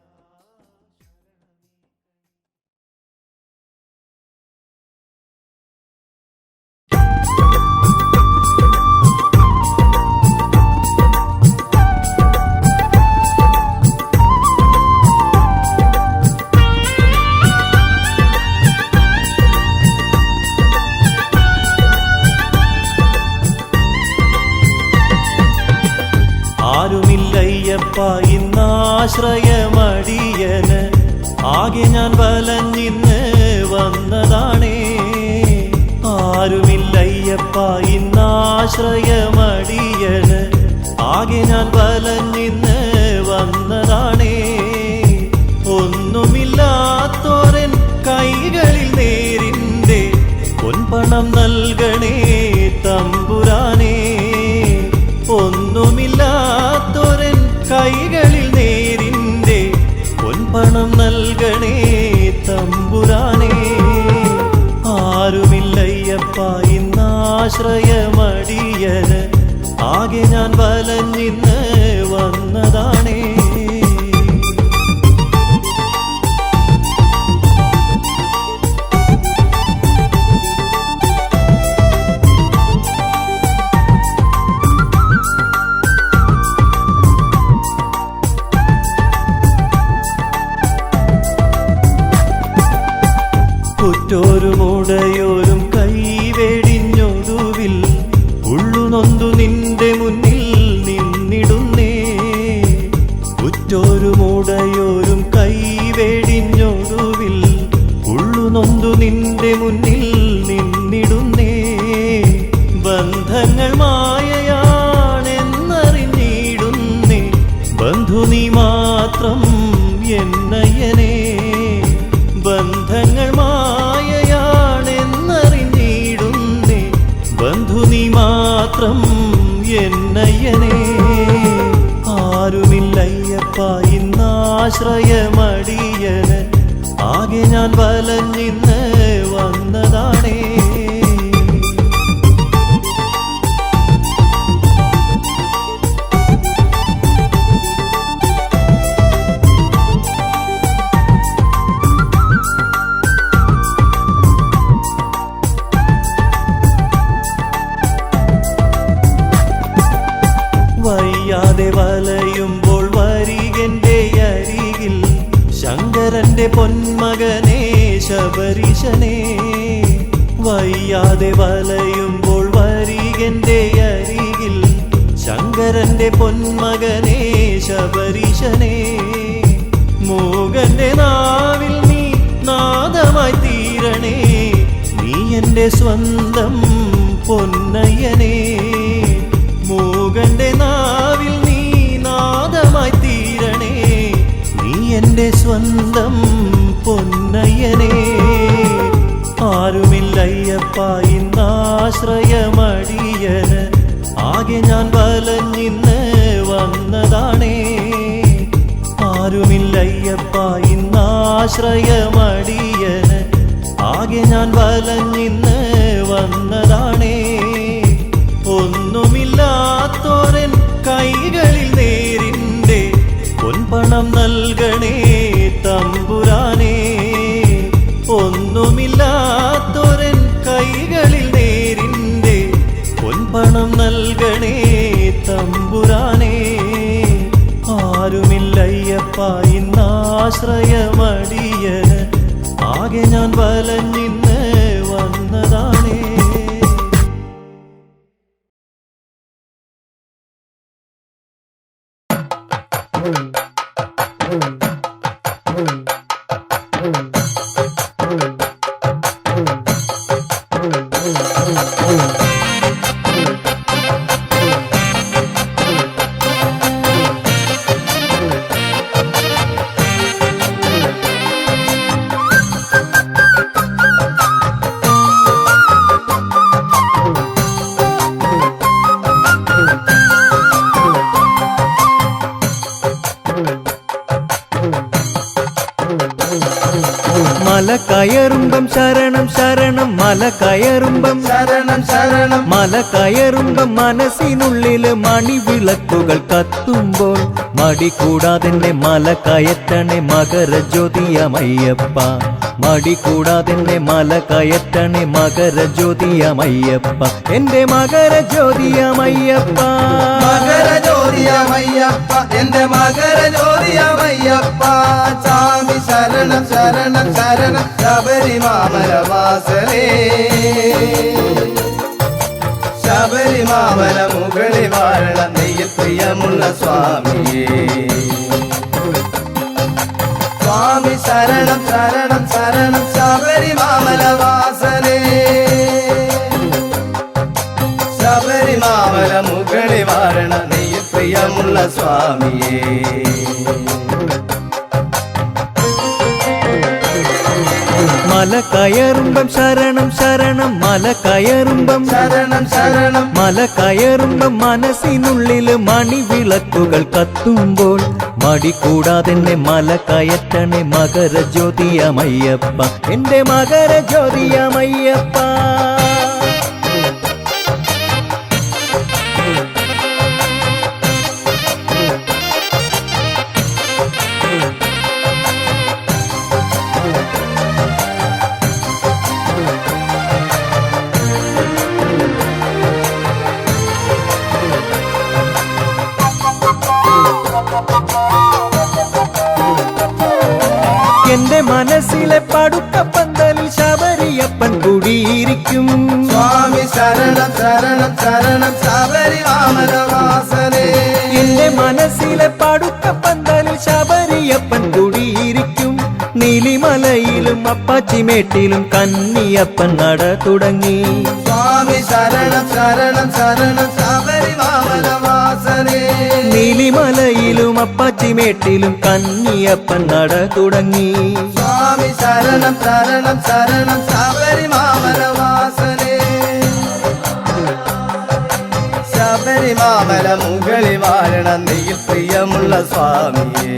ആരുമില്ലയ്യപ്പ ഇന്നാശ്രയമടിയന്, ആകെ ഞാൻ വലഞ്ഞിന്ന് വന്നതാണേ. ആരുമില്ലയ്യപ്പ ഇന്നാശ്രയമടിയന്, ആകെ ഞാൻ വലഞ്ഞിന്ന് വന്നതാണേ. ഒന്നുമില്ലാത്തോരൻ കൈകളിൽ നേരിൻ്റെ പൊൻപണം നൽകണേ തമ്പുരാനേ. ഒന്നുമില്ലാത്തൊരൻ കൈകളിൽ നേരിൻ്റെ പൊൻപണം നൽകണേ തമ്പുരാനേ. ആരുമില്ലയ്യപ്പ ഇന്നാശ്രയമടിയന്, ആകെ ഞാൻ വലഞ്ഞിന്ന് വന്നതാണേ. കുറ്റോരുമുടയോരും കൈവെടിഞ്ഞൊടുവിൽ ഉള്ളുനൊന്തു നിന്റെ മുന്നിൽ നിന്നിടുന്നേ. കുറ്റോരുമുടയോരും കൈവെടിഞ്ഞൊടുവിൽ ഉള്ളുനൊന്തു നിന്റെ മുന്നിൽ നിന്നിടുന്നേ. ബന്ധങ്ങൾ മായയാണെന്നറിഞ്ഞിടുന്നേ, ബന്ധു നീ മാത്രം എന്നയ്യനേ. ബന്ധങ്ങൾ മായയാണെന്നറിഞ്ഞിടുന്നേ, ബന്ധു നീ മാത്രം എന്നയ്യനേ. ആരുമില്ലയ്യപ്പ ഇന്നാശ്രയമടിയന്, ആകെ ഞാൻ വലഞ്ഞിന്ന് വന്നതാണേ. വയ്യാതെ വലയുമ്പോൾ വരികെന്റെ അരികിൽ ശങ്കരന്റെ പൊന്മകനേ ശബരീശനേ. വയ്യാതെ വലയുമ്പോൾ വരികെന്റെ അരികിൽ ശങ്കരന്റെ പൊന്മകനേ ശബരീശനേ. മൂകന്റെ നാവിൽ നീ നാദമായി തീരണേ, നീ എന്റെ സ്വന്തം പൊന്നയ്യനേ. മൂകന്റെ നാവിൽ നീ നാദമായി തീരണേ, നീ എന്റെ സ്വന്തം പൊന്നയ്യനേ. ആരുമില്ലയ്യപ്പ ഇന്നാശ്രയമടിയന്, ആകെ ആകെ ഞാൻ വലഞ്ഞിന്ന് വന്നതാണേ. ആരുമില്ലയ്യപ്പ ഇന്നാശ്രയമടിയന്. ആകെ ഞാൻ വലഞ്ഞിന്ന് വന്നതാണേ. ഒന്നുമില്ലാത്തോരൻ കൈകളിൽ നേരിൻ്റെ പൊൻപണം നൽകണേ തമ്പുരാനേ. ഒന്നുമില്ലാത്തോരൻ കൈകളിൽ നേരിൻ്റെ പൊൻപണം നൽകണേ തമ്പുരാനേ. ആരുമില്ലയ്യപ്പ ഇന്നാശ്രയമടിയന്. ആകെ ഞാൻ വലഞ്ഞിന്ന് വന്നതാണേ. മല കയറുമ്പം ശരണം ശരണം മല കയറുമ്പം ശരണം ശരണം മല കയറുമ്പം മനസ്സിനുള്ളില് മണിവിളക്കുകൾ കത്തുമ്പോൾ മടി കൂടാതെന്നെ മല കയറ്റണേ മകരജ്യോതിയമയ്യപ്പ. മടി കൂടാതെന്നെ മല കയറ്റണേ മകരജ്യോതിയമയ്യപ്പ. എന്റെ മകരജ്യോതിയമയ്യപ്പ. മകരജ്യോതിയമയ്യപ്പ എന്റെ മകരജ്യോതിയമയ്യപ്പ. സ്വാമി ശരണം ശരണം ശരണം ശബരിമാമലവാസനേ. ശബരിമാമല മുകളിൽ വാഴണ നെയ്യ് പ്രിയമുള്ള സ്വാമിയേ. സ്വാമി ശരണം ശരണം ശരണം ശബരിമാമലവാസനേ. ശബരിമാമല മുകളിൽ വാഴണ നെയ്യ് പ്രിയമുള്ള സ്വാമിയേ. മല കയറുമ്പം ശരണം ശരണം മല കയറുമ്പം ശരണം ശരണം മല കയറുമ്പം മനസ്സിനുള്ളില് മണിവിളക്കുകൾ കത്തുമ്പോൾ മടി കൂടാതെന്നെ മല കയറ്റണേ മകരജ്യോതിയമയ്യപ്പ. എന്റെ മകരജ്യോതിയമയ്യപ്പ. എന്റെ മനസ്സിലെ പടുക്കപ്പന്തലിൽ ശബരിയപ്പൻ കുടിയിരിക്കും. സ്വാമി ശരണം ശരണം ശരണം ശബരിമാമലവാസനേ. എന്റെ മനസ്സിലെ പടുക്കപ്പന്തലിൽ ശബരിയപ്പൻ കുടിയിരിക്കും. നീലിമലയിലും അപ്പാച്ചിമേട്ടിലും കന്നിയപ്പൻ നട തുടങ്ങി. സ്വാമി ശരണം ശരണം ശരണം ശബരിമാമലവാസനേ. നീലിമലയിലും അപ്പാച്ചിമേട്ടിലും കന്നിയപ്പൻ നട തുടങ്ങി. സ്വാമി ശരണം ശരണം ശരണം ശബരിമാമലവാസനേ. ശബരിമാമല മുകളിൽ വാഴണ നെയ്യ് പ്രിയമുള്ള സ്വാമിയേ.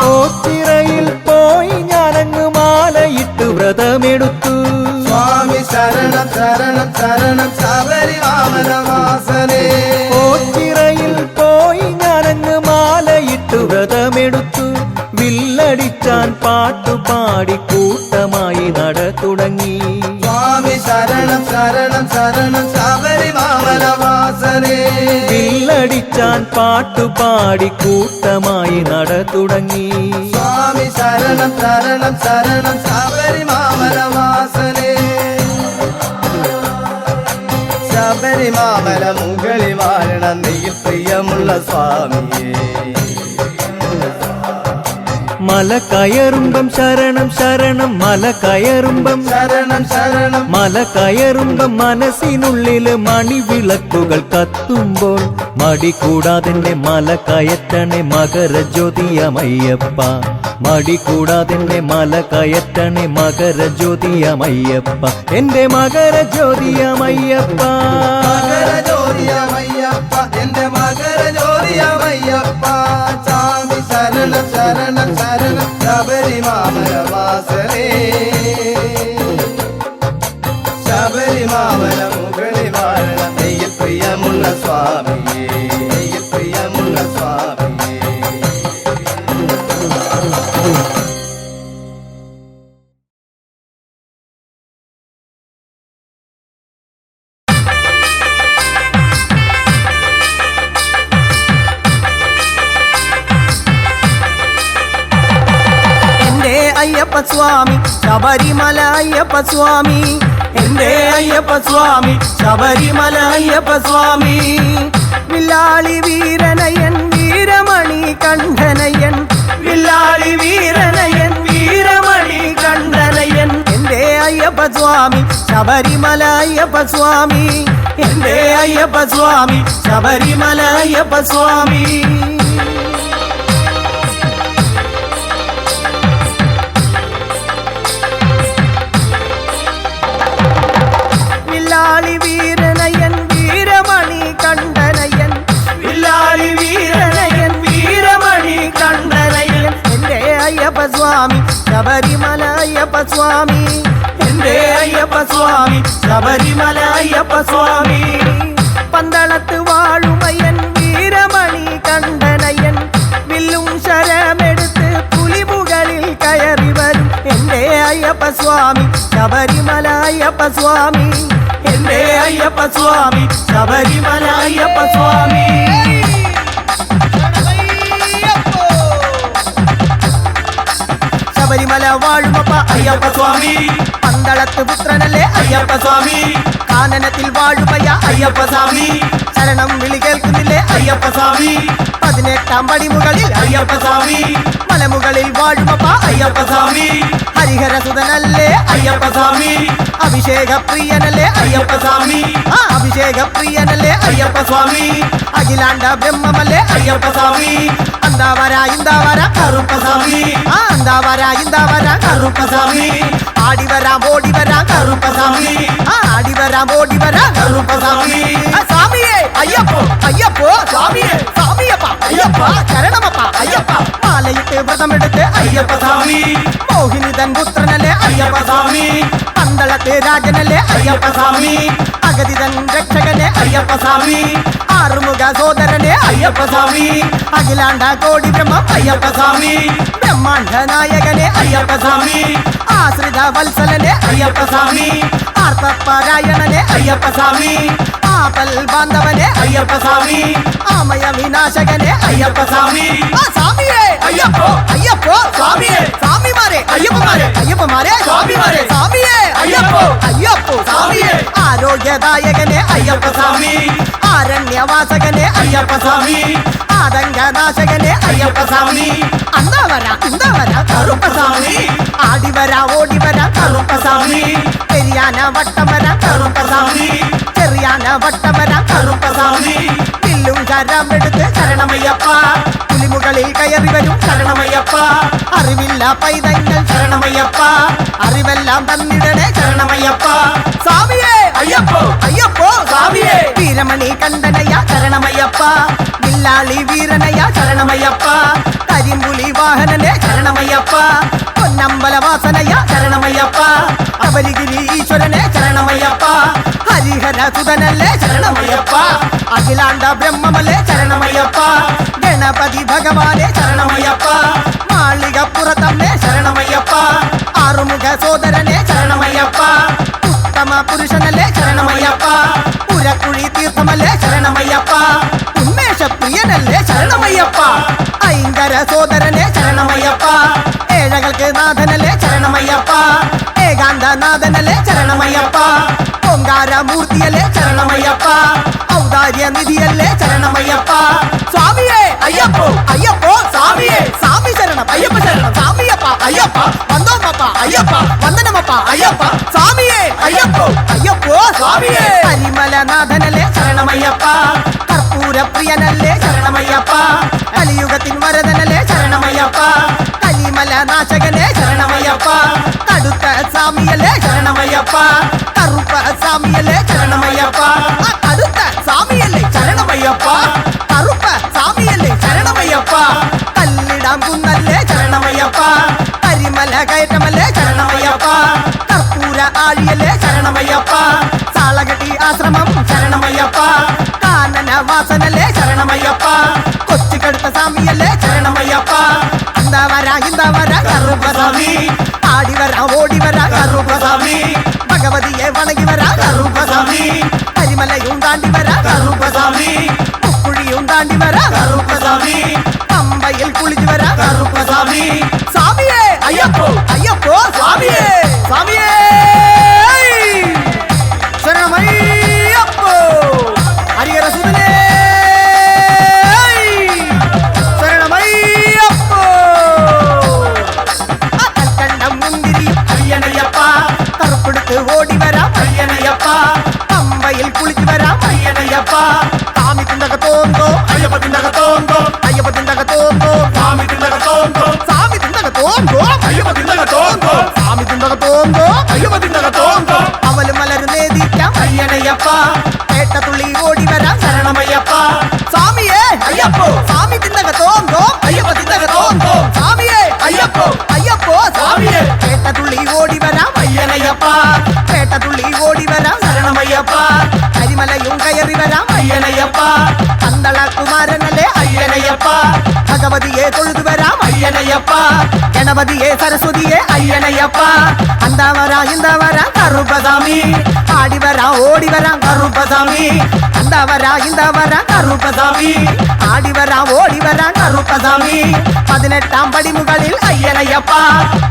ഓച്ചിറയിൽ പോയി ഞാനങ്ങ് മാലയിട്ട് വ്രതമെടുത്തു. സ്വാമി ശരണം ശരണം ശരണം ശബരിമാമലവാസനേ. ഓച്ചിറയിൽ പോയി ഞാനങ്ങ് മാലയിട്ട് വ്രതമെടുത്തു. വില്ലടിച്ചാൻ പാട്ടുപാടി കൂട്ടമായി നട തുടങ്ങി. സ്വാമി ശരണം ശരണം ശരണം ശബരിമാമലവാസനേ. വില്ലടിച്ചാൻ പാട്ടുപാടി കൂട്ടമായി നട തുടങ്ങി. സ്വാമി ശരണം ശരണം ശരണം ശബരിമാമലവാസനേ. ശബരിമാമല മുകളിൽ വാഴണം നെയ്യിൽ പ്രിയമുള്ള സ്വാമിയേ മല കയറുമ്പം ശരണം ശരണം മല കയറുമ്പം ശരണം ശരണം മല കയറുമ്പം മനസ്സിനുള്ളില് മണിവിളക്കുകൾ കത്തുമ്പോൾ മടി കൂടാതെന്നെ മല കയറ്റണേ മകരജ്യോതിയമയ്യപ്പ മടി കൂടാതെന്നെ മല കയറ്റണേ മകരജ്യോതിയമയ്യപ്പ എന്റെ മകരജ്യോതിയമയ്യപ്പ മകരജ്യോതിയമയ്യപ്പ എന്റെ മകരജ്യോതിയമയ്യപ്പ സ്വാമി ശരണം ശരണം ശരണം ശബരിമാമലവാസനേ ശബരിമാമല മുകളിൽ വാഴണം നെയ്യിൽ പ്രിയമുള്ള സ്വാമിയേ നെയ്യിൽ പ്രിയമുള്ള സ്വാമിയേ അയ്യപ്പ സ്വാമി ശബരിമല അയ്യപ്പ സ്വാമി എന്റെ അയ്യപ്പ സ്വാമി ശബരിമല അയ്യപ്പ സ്വാമി വില്ലാളി വീരനയൻ വീരമണി കണ്ഠനയൻ വില്ലാളി വീരനയൻ വീരമണി കണ്ഠനയൻ എന്റെ അയ്യപ്പ സ്വാമി ശബരിമല അയ്യപ്പ സ്വാമി എന്റെ അയ്യപ്പ സ്വാമി ശബരിമല അയ്യപ്പ സ്വാമി വില്ലാളി വീരനയൻ വീരമണി കണ്ഠനയൻ വില്ലാളി വീരനയൻ വീരമണി കണ്ഠനയൻ എന്റെ അയ്യപ്പ സ്വാമി ശബരിമല അയ്യപ്പ സ്വാമി എന്റെ അയ്യപ്പ സ്വാമി ശബരിമല അയ്യപ്പ സ്വാമി പന്തളത്ത് വാഴുമയൻ വീരമണി കണ്ഠനയൻ വില്ലും ശരമെടുത്ത് പുലിമുകളിൽ കയറി വരും എന്റെ അയ്യപ്പ സ്വാമി ശബരിമല അയ്യപ്പ സ്വാമി എന്റെ അയ്യപ്പ സ്വാമി ശബരിമല അയ്യപ്പ സ്വാമി ശബരിമല വാഴുമപ്പ അയ്യപ്പ സ്വാമി പന്തളത്ത് പുത്രനല്ലേ അയ്യപ്പ സ്വാമി കാനനത്തിൽ വാഴുമയ്യ അയ്യപ്പ സ്വാമി ശരണം വിളി കേൾക്കുന്നില്ലേ അയ്യപ്പ സ്വാമി 18 പടിമുകളിൽ അയ്യപ്പ സ്വാമി മലമുകളിൽ വാഴുമപ്പ അയ്യപ്പ സ്വാമി ഹരിഹരസുതനല്ലേ അയ്യപ്പ സ്വാമി അഭിഷേക പ്രിയനല്ലേ അയ്യപ്പ സ്വാമി അഭിഷേക പ്രിയനല്ലേ അയ്യപ്പ സ്വാമി അഖിലാണ്ട ബ്രഹ്മമല്ലേ അയ്യപ്പ സ്വാമി അന്താവര ഇന്താവര കറുപ്പ സ്വാമി അന്താവര ഇന്താവര കറുപ്പ സ്വാമി ആടിവരാം ഓടിവരാം കറുപ്പ സ്വാമി ആടിവരാം ഓടിവരാം കറുപ്പ സ്വാമി സ്വാമിയേ അയ്യപ്പോ അയ്യപ്പോ സ്വാമിയേ സ്വാമിയപ്പ അയ്യപ്പ ശരണമപ്പ അയ്യപ്പ മാലയിട്ട് വ്രതമെടുത്ത് അയ്യപ്പ സ്വാമി മോഹിനിതൻ പുത്രനല്ലേ അയ്യപ്പ സ്വാമി പന്തളത്തെ രാജനല്ലേ അയ്യപ്പ സ്വാമി അഗതിതൻ രക്ഷകനെ അയ്യപ്പ സ്വാമി ആറുമുഖ സോദരനെ അയ്യപ്പ സ്വാമി അഖിലാണ്ട കോടി ബ്രഹ്മം അയ്യപ്പ സ്വാമി ബ്രഹ്മാണ്ഡ നായകനെ അയ്യപ്പ സ്വാമി ആശ്രിത വത്സലനെ അയ്യപ്പ സ്വാമി ആർത്തപാരായണനെ അയ്യപ്പ സ്വാമി ആപൽ ബാന്ധവനെ അയ്യപ്പ സ്വാമി ആമയ വിനാശകനെ അയ്യപ്പ സ്വാമി സ്വാമിയേ അയ്യപ്പോ അയ്യപ്പോ സ്വാമിയേ സ്വാമിമാരെ അയ്യപ്പമാരെ അയ്യപ്പമാരെ സ്വാമിമാരെ സ്വാമിയേ അയ്യപ്പോ അയ്യപ്പോ സ്വാമിയേ ആരോഗ്യദായകനെ അയ്യപ്പ സ്വാമി ആരണ്യവാസകനെ അയ്യപ്പ സ്വാമി ആതങ്കനാശകനെ അയ്യപ്പ സ്വാമി അന്താവര ഇന്താവര കറുപ്പ സ്വാമി ആടിവര ഓടിവര കറുപ്പ സ്വാമി പെരിയാന വട്ടമര കറുപ്പ സ്വാമി ചെറിയാന വട്ടമര കറുപ്പ സ്വാമി വില്ലും ശരമെടുത്ത് ശരണമയ്യപ്പ പുലിമുകളിൽ കയറി വരും ശരണമയ്യപ്പ അറിവില്ല പൈതങ്ങൾ ശരണമയ്യപ്പ അറിവെല്ലാം തന്നിടണേ ശരണമയ്യപ്പ സ്വാമിയേ അയ്യപ്പോ അയ്യപ്പോ സ്വാമിയേ വീരമണി കണ്ഠനയ ശരണമയ്യപ്പ വില്ലാളി വീരനയ ശരണമയ്യപ്പ കരിമ്പുലി വാഹനനെ ശരണമയ്യപ്പ പൊന്നമ്പലവാസനയ ശരണമയ്യപ്പ അപരിഗിരി ഈശ്വരനെ ശരണമയ്യപ്പ ഹരിഹര സുതനല്ലേ ശരണമയ്യപ്പ അഖിലാണ്ട ബ്രഹ്മമല്ലേ ശരണമയ്യപ്പ ഗണപതി ഭഗവാനെ ശരണമയ്യപ്പ മാളികപ്പുറത്തമ്മേ ശരണമയ്യപ്പ ആറുമുഖ സോദരനെ ശരണമയ്യപ്പ ഉത്തമ പുരുഷനല്ലേ ശരണമയ്യപ്പ പുരക്കുഴി തീർത്ഥമല്ലേ ശരണമയ്യപ്പ ഉന്മേഷ പ്രിയനല്ലേ ശരണമയ്യപ്പ ഐങ്കര സോദരനെ ശരണമയ്യപ്പ ഏഴകൾക്ക് നാഥനല്ലേ ശരണമയ്യപ്പ ഏകാന്തനാഥനല്ലേ ശരണമയ്യപ്പ ഓങ്കാരമൂർത്തിയല്ലേ ശരണമയ്യപ്പ ഔദാര്യ ഔദാര്യനിധിയല്ലേ ശരണമയ്യപ്പ സ്വാമിയേ അയ്യപ്പോ അയ്യപ്പോ സ്വാമിയേ സ്വാമി ശരണം അയ്യപ്പ ശരണം സ്വാമിയപ്പ അയ്യപ്പ വന്ദോമപ്പ അയ്യപ്പ വന്ദനമപ്പ അയ്യപ്പ സ്വാമിയേ അയ്യപ്പോ അയ്യപ്പോ സ്വാമിയേ പരിമലനാഥനല്ലേ ശരണമയ്യപ്പ കർപ്പൂര പ്രിയനല്ലേ ശരണമയ്യപ്പ കലിയുഗത്തിൻ വരദനല്ലേ ശരണമയ്യപ്പ കലിമല നാശകനെ ശരണമയ്യപ്പ കടുത്ത സ്വാമിയല്ലേ ശരണമയ്യപ്പ കറുപ്പ സ്വാമിയല്ലേ ശരണമയ്യപ്പ കടുത്ത സ്വാമിയല്ലേ ശരണമയ്യപ്പ കറുപ്പ സ്വാമിയല്ലേ ശരണമയ്യപ്പ കല്ലിടാം കുന്നല്ലേ ശരണമയ്യപ്പ കരിമല കയറ്റമല്ലേ ശരണമയ്യപ്പ കർപ്പൂര ആഴിയല്ലേ ശരണമയ്യപ്പ സാളകട്ടി ആശ്രമം ശരണമയ്യപ്പ കാനന വാസനല്ലേ ശരണമയ്യപ്പ കൊച്ചിക്കടുത്ത സ്വാമിയല്ലേ ശരണമയ്യപ്പ ഇന്ദാവര കറുപ്പ സ്വാമി ആടിവര ഓടിവര കറുപ്പ സ്വാമി ഭഗവതിയെ വണങ്ങി വര കറുപ്പ സ്വാമി കരിമലയും താണ്ടി വര കറുപ്പ സ്വാമി കുക്കുഴിയും താണ്ടി വര കറുപ്പ സ്വാമി പമ്പയിൽ കുളിച്ചു വര കറുപ്പ സ്വാമി സ്വാമിയേ അയ്യപ്പോ അയ്യപ്പോ സ്വാമിയേ സ്വാമിയേ ശരണമയ്യപ്പോ ഹരിഹര സുതനേ ശരണമയ്യപ്പോ കൽക്കണ്ടം മുന്തിരിയും അയ്യനയ്യപ്പ കറുപ്പെടുത്ത് ഓടി വരാം അയ്യനയ്യപ്പ പമ്പയിൽ കുളിച്ചു വരാം അയ്യനയ്യപ്പ സ്വാമിത്തിന്തകത്തോന്തോ അയ്യപ്പത്തിന്തകത്തോന്തോ അയ്യപ്പത്തിന്തകത്തോന്തോ സ്വാമിത്തിന്തകത്തോന്തോ സ്വാമിത്തിന്തകത്തോന്തോ അയ്യപ്പത്തിന്തകത്തോന്തോ സ്വാമിത്തിന്തകത്തോന്തോ അയ്യപ്പത്തിന്തകത്തോന്തോ അവല് മലര് നേദിക്കാം അയ്യനയ്യപ്പ പേട്ടത്തുള്ളി ഓടി വരാം ശരണമയ്യപ്പ സ്വാമിയേ അയ്യപ്പോ സ്വാമിത്തിന്തകത്തോന്തോ അയ്യപ്പത്തിന്തകത്തോന്തോ സ്വാമിയേ അയ്യപ്പോ അയ്യപ്പോ സ്വാമിയേ പേട്ടത്തുള്ളി ഓടി വരാം അയ്യനയ്യപ്പ പേട്ടത്തുള്ളി ഓടി വരാം ശരണമയ്യപ്പ കരിമലയും കയറി വരാം അയ്യനയ്യപ്പ പന്തള കുമാരനല്ലേ അയ്യനയ്യപ്പ ഭഗവതിയെ തൊഴുതു വരാം അയ്യനയ്യപ്പ ഗണപതിയെ സരസ്വതിയെ അയ്യനയ്യപ്പ ഇന്ദാവര കറുപ്പസ്വാമി ആടിവര ഓടിവര കറുപ്പസ്വാമി ഇന്ദാവര കറുപ്പസ്വാമി ആടിവര ഓടിവര കറുപ്പസ്വാമി 18 പടിമുകളിൽ അയ്യനയ്യപ്പ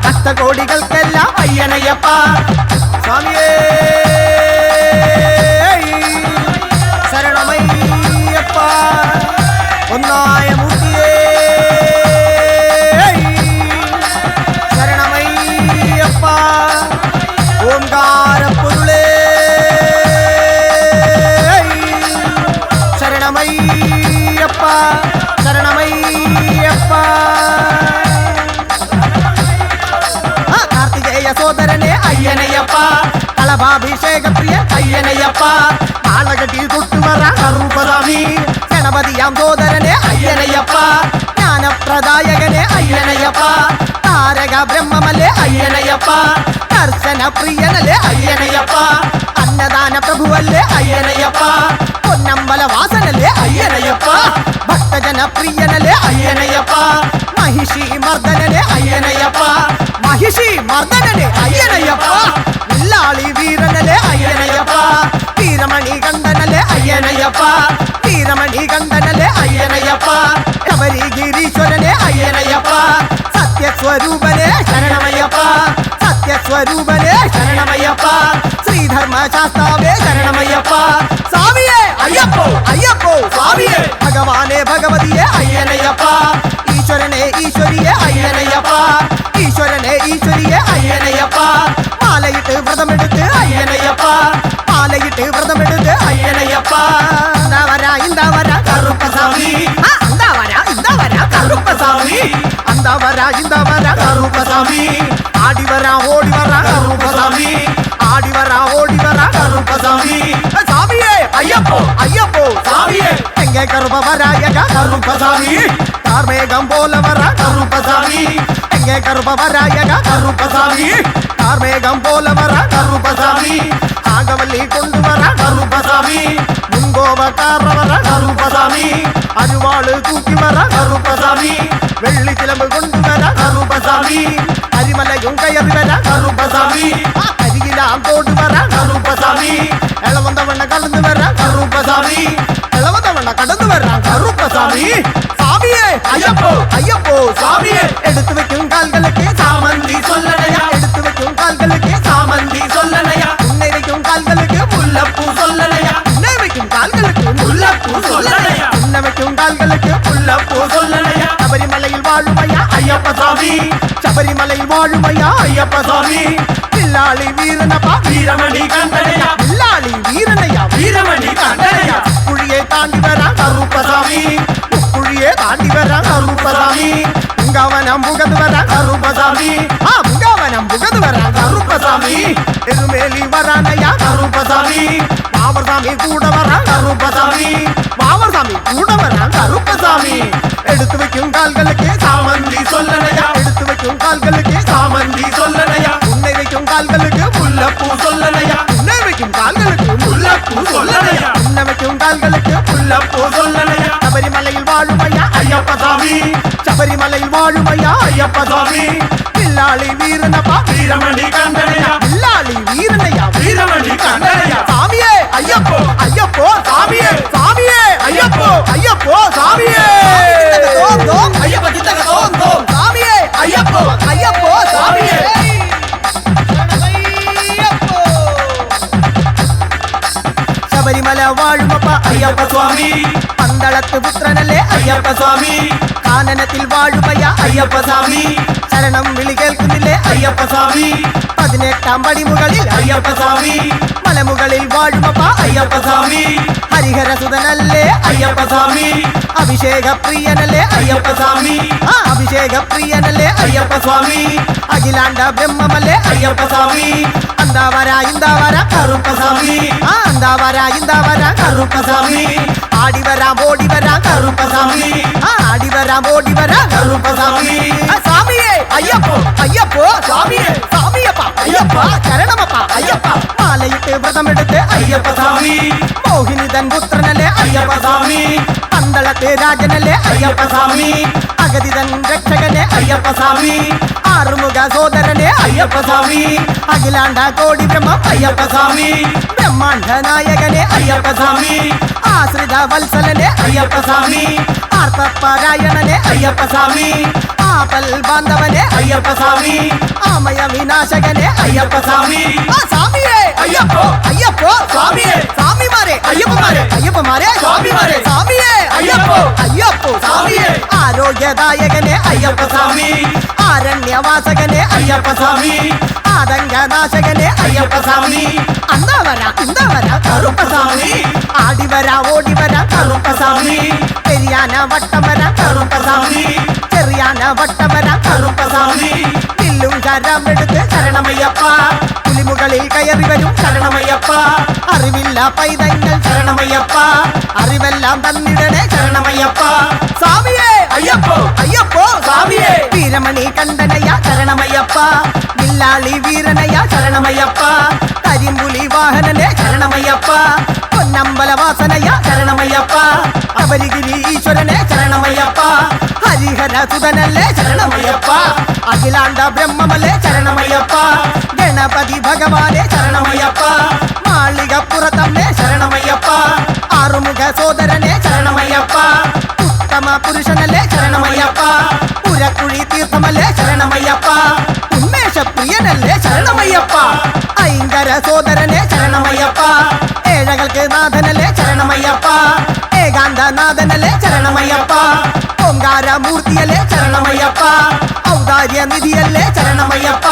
ഭക്തകോടികൾക്കെല്ലാം അയ്യനയ്യപ്പ സ്വാമിയേ ശരണമയ്യപ്പ ഒന്നായ മൂർത്തിയേ ശരണമയ്യപ്പ ഓംകാരപ്പൊരുളേ ശരണമയ്യപ്പ ശരണമയ്യപ്പ കാർത്തികേയ സോദരനെ അയ്യനയ്യപ്പ കളഭാഭിഷേക പ്രിയ അയ്യനയ്യപ്പ ആളകട്ടി തൊട്ടുമറ കറുപ്പസ്വാമി ഗണപതിയാം സോദരനെ അയ്യനയ്യപ്പ ജ്ഞാനപ്രദായകനെ അയ്യനയ്യപ്പ താരക ബ്രഹ്മമല്ലേ അയ്യനയ്യപ്പ ദർശന പ്രിയനല്ലേ അയ്യനയ്യപ്പ അന്നദാന പ്രഭുവല്ലേ അയ്യനയ്യപ്പ പൊന്നമ്പല വാസനല്ലേ അയ്യനയ്യപ്പ ഭക്തജന പ്രിയനല്ലേ അയ്യനയ്യപ്പ മഹിഷി മർദ്ദനനെ അയ്യനയ്യപ്പ മഹിഷി മർദ്ദനനെ അയ്യനയ്യപ്പ വില്ലാളി വീരനല്ലേ അയ്യനയ്യപ്പ വീരമണി കണ്ഠനല്ലേ അയ്യനയ്യപ്പ വീരമണി കണ്ഠനല്ലേ അയ്യനയ്യപ്പ ശബരി ഗിരീശ്വരനെ അയ്യനയ്യപ്പ സത്യസ്വരൂപനെ ശരണമയ്യപ്പ സത്യസ്വരൂപനെ ശരണമയ്യപ്പ ശ്രീധർമ്മശാസ്താവേ ശരണമയ്യപ്പ സ്വാമിയേ അയ്യപ്പോ അയ്യപ്പോ സ്വാമിയേ ഭഗവാനെ ഭഗവതിയെ അയ്യനയ്യപ്പ ഈശ്വരനെ ഈശ്വരിയെ അയ്യനയ്യപ്പ ഈശ്വരനെ ഈശ്വരിയെ അയ്യനയ്യപ്പ മാലയിട്ട് വ്രതമെടുത്ത് അയ്യനയ്യപ്പ മാലയിട്ട് വ്രതമെടുത്ത് അയ്യനയ്യപ്പ ഇന്ദാവര കറുപ്പസ്വാമി ഇന്ദാവര കറുപ്പസ്വാമി ഇന്ദാവര കറുപ്പസ്വാമി ആടിവര ഓടിവര കറുപ്പസ്വാമി ആടിവര ഓടിവര കറുപ്പസ്വാമി സ്വാമിയേ അയ്യപ്പോ അയ്യപ്പോ സ്വാമിയേ എങ്കെ കറുപ്പവരായക കറുപ്പസ്വാമി കാർമേഘം പോലെ വര കറുപ്പസ്വാമി എങ്കെ കറുപ്പവരായക കറുപ്പസ്വാമി കാർമേഘം പോലെ വര കറുപ്പസ്വാമി ആകവല്ലി കൊണ്ടുവര കറുപ്പസ്വാമി മുൻകോപക്കാരവര കറുപ്പസ്വാമി അരുവാള് തൂക്കി വര കറുപ്പസ്വാമി വെള്ളിച്ചിലമ്പ് കൊണ്ടുവര കറുപ്പസ്വാമി അരിമലയും കയറി വര കറുപ്പസ്വാമി അരികിലാം തോടുവര കറുപ്പസ്വാമി ഇളവന്തവണ്ണ കടന്നു വര കറുപ്പസ്വാമി ഇളവന്തവണ്ണ കടന്നു വര കറുപ്പസ്വാമി സ്വാമിയേ അയ്യപ്പോ അയ്യപ്പോ സ്വാമിയെ എടുത്തു വെക്കും കാൽകൾക്ക് സാമന്തി சொல்லணையா எடுத்து வைக்கும் கால்களுக்கு சாமந்தி சொல்லணையா உன்னை வைக்கும் கால்களுக்கு முல்லப்பூ சொல்லணையா உன்னை வைக்கும் கால்களுக்கு முல்ல சொல்லலையா உன்னமைக்கும் கால்களுக்கு முல்லப்பூ சொல்லலையா சபரிமலையில் வாழுமையா ஐயப்ப சாமி சபரிமலையில் வாழுமையா ஐயப்ப சாமி வில்லாளி வீரனப்பா வீரமணி கண்டனையா வில்லாளி வீரனையா வீரமணி கண்டனையா குழியை தாண்டி வரான் கருப்பசாமி குழியை தாண்டி வரான் கருப்பசாமி உங்கவனம் புகது வரான் கருப்பசாமி உங்கவனம் புகது வரான் கருப்பசாமி எருமேலி வரானையா கருப்பசாமி பாவர்சாமி கூட வரான் கருப்பசாமி பாவர்சாமி கூட வரான் கருப்பசாமி எடுத்து வைக்கும் கால்களுக்கு சாமந்தி சொல்லலையா எடுத்து வைக்கும் கால்களுக்கு சாமந்தி சொல்லலையா உன்னை வைக்கும் கால்களுக்கு முல்லப்பூ சொல்லலையா உன்னை வைக்கும் கால்களுக்கு முல்லப்பூ சொல்லலையா உன்னை வைக்கும் கால்களுக்கு முல்லப்பூ சொல்லலையா சபரிமலையில் வாழுமையா ஐயப்ப சாமி சபரிமலையில் வாழுமையா ஐயப்ப சாமி வில்லாளி வீரனப்பா வீரமணி கண்டனையா வில்லாளி வீரனையா வீரமணி கண்டனையா சாமியே ஐயப்போ ஐயப்போ சாமியே சாமியே ஐயப்போ ஐயப்போ சாமியே ஐயப்ப சித்தக தோம் தோம் சாமியே ஐயப்போ ஐயப்போ சாமியே ശബരിമല വാഴുമപ്പ അയ്യപ്പ സ്വാമി പന്തളത്ത് പുത്രനല്ലേ അയ്യപ്പ സ്വാമി കാനനത്തിൽ വാഴുമയ അയ്യപ്പ സ്വാമി ശരണം വിളി കേൾക്കുന്നില്ലേ അയ്യപ്പ സ്വാമി 18 പടിമുകളിൽ അയ്യപ്പ സ്വാമി മലമുകളിൽ വാഴുമപ്പ അയ്യപ്പ സ്വാമി ഹരിഹരസുതനല്ലേ അയ്യപ്പ സ്വാമി അഭിഷേക പ്രിയനല്ലേ അയ്യപ്പ സ്വാമി അഭിഷേക പ്രിയനല്ലേ അയ്യപ്പ സ്വാമി അഖിലാണ്ട ബ്രഹ്മമല്ലേ അയ്യപ്പ സ്വാമി ഇന്ദാവര കറുപ്പസ്വാമി ഇന്ദാവര കറുപ്പസ്വാമി ആടിവരാം ഓടിവരാം കറുപ്പസ്വാമി ആടിവരാം ഓടിവരാം കറുപ്പസ്വാമി സ്വാമിയേ അയ്യപ്പോ അയ്യപ്പോ സ്വാമിയേ സ്വാമിയപ്പ അയ്യപ്പ ശരണമപ്പ അയ്യപ്പ മാലയിട്ട് വ്രതമെടുത്ത് അയ്യപ്പ സ്വാമി മോഹിനിതൻ പുത്രനല്ലേ അയ്യപ്പ സ്വാമി പന്തളത്തെ രാജനല്ലേ അയ്യപ്പ സ്വാമി അഗതിതൻ രക്ഷകനെ അയ്യപ്പ സ്വാമി ആറുമുഖ സോദരനെ അയ്യപ്പ സ്വാമി അഖിലാണ്ട കോടി ബ്രഹ്മം അയ്യപ്പ സ്വാമി ബ്രഹ്മാണ്ഡ നായകനെ അയ്യപ്പ സ്വാമി ആശ്രിത വത്സലനെ അയ്യപ്പ സ്വാമി ആർത്തപാരായണനെ അയ്യപ്പ സ്വാമി ആപൽ ബാന്ധവനെ അയ്യപ്പ സ്വാമി ആമയ വിനാശകനെ അയ്യപ്പ സ്വാമി സ്വാമിയേ അയ്യപ്പോ അയ്യപ്പോ സ്വാമിയേ സ്വാമിമാരെ അയ്യപ്പമാരെ സ്വാമിമാരെ സ്വാമിയേ അയ്യപ്പോ അയ്യപ്പോ സ്വാമിയേ ആരോഗ്യദായകനെ അയ്യപ്പ സ്വാമി ആരണ്യവാസകനെ അയ്യപ്പ സ്വാമി ആതങ്കനാശകനെ അയ്യപ്പ സ്വാമി ഇന്ദാവര കറുപ്പസ്വാമി ആടിവര ഓടിവര കറുപ്പസ്വാമി പെരിയാന വട്ടവര കറുപ്പസ്വാമി ചെറിയാന വട്ടവര കറുപ്പസ്വാമി വില്ലും കരമെടുത്ത് ശരണമയ്യപ്പ പുലിമുകളിൽ കയറി വരും ശരണമയ്യപ്പ അറിവില്ല പൈതങ്ങൾ ശരണമയ്യപ്പ അറിവെല്ലാം തന്നിടണേ ശരണമയ്യപ്പ സ്വാമിയേ അയ്യപ്പോ അയ്യപ്പോ സ്വാമിയേ വീരമണി കണ്ടനയ ശരണമയ്യപ്പ വില്ലാളി വീരനയ ശരണമയ്യപ്പ കരിമ്പുലി വാഹനനെ ശരണമയ്യപ്പ പൊന്നമ്പല വാസനയ ശരണമയ്യപ്പ ശബരിഗിരി ഈശ്വരനെ ശരണമയ്യപ്പ ഹരിഹര സുതനല്ലേ ശരണമയ്യപ്പ അഖിലാണ്ട ബ്രഹ്മമല്ലേ ശരണമയ്യപ്പ ഗണപതി ഭഗവാനെ ശരണമയ്യപ്പ മാളികപ്പുറത്തമ്മേ ശരണമയ്യപ്പ ആറുമുഖ സോദരനെ ശരണമയ്യപ്പ ഉത്തമ പുരുഷനല്ലേ ശരണമയ്യപ്പ പുരക്കുഴി തീർത്ഥമല്ലേ ശരണമയ്യപ്പ ഉന്മേഷ പ്രിയനല്ലേ ശരണമയ്യപ്പ ഐങ്കര സോദരനെ ശരണമയ്യപ്പ ഏഴകൾക്ക് നാഥനല്ലേ ശരണമയ്യപ്പ ഏകാന്തനാഥനല്ലേ ശരണമയ്യപ്പ ഓങ്കാരമൂർത്തിയല്ലേ ശരണമയ്യപ്പ ഔദാര്യ നിധിയല്ലേ ശരണമയ്യപ്പ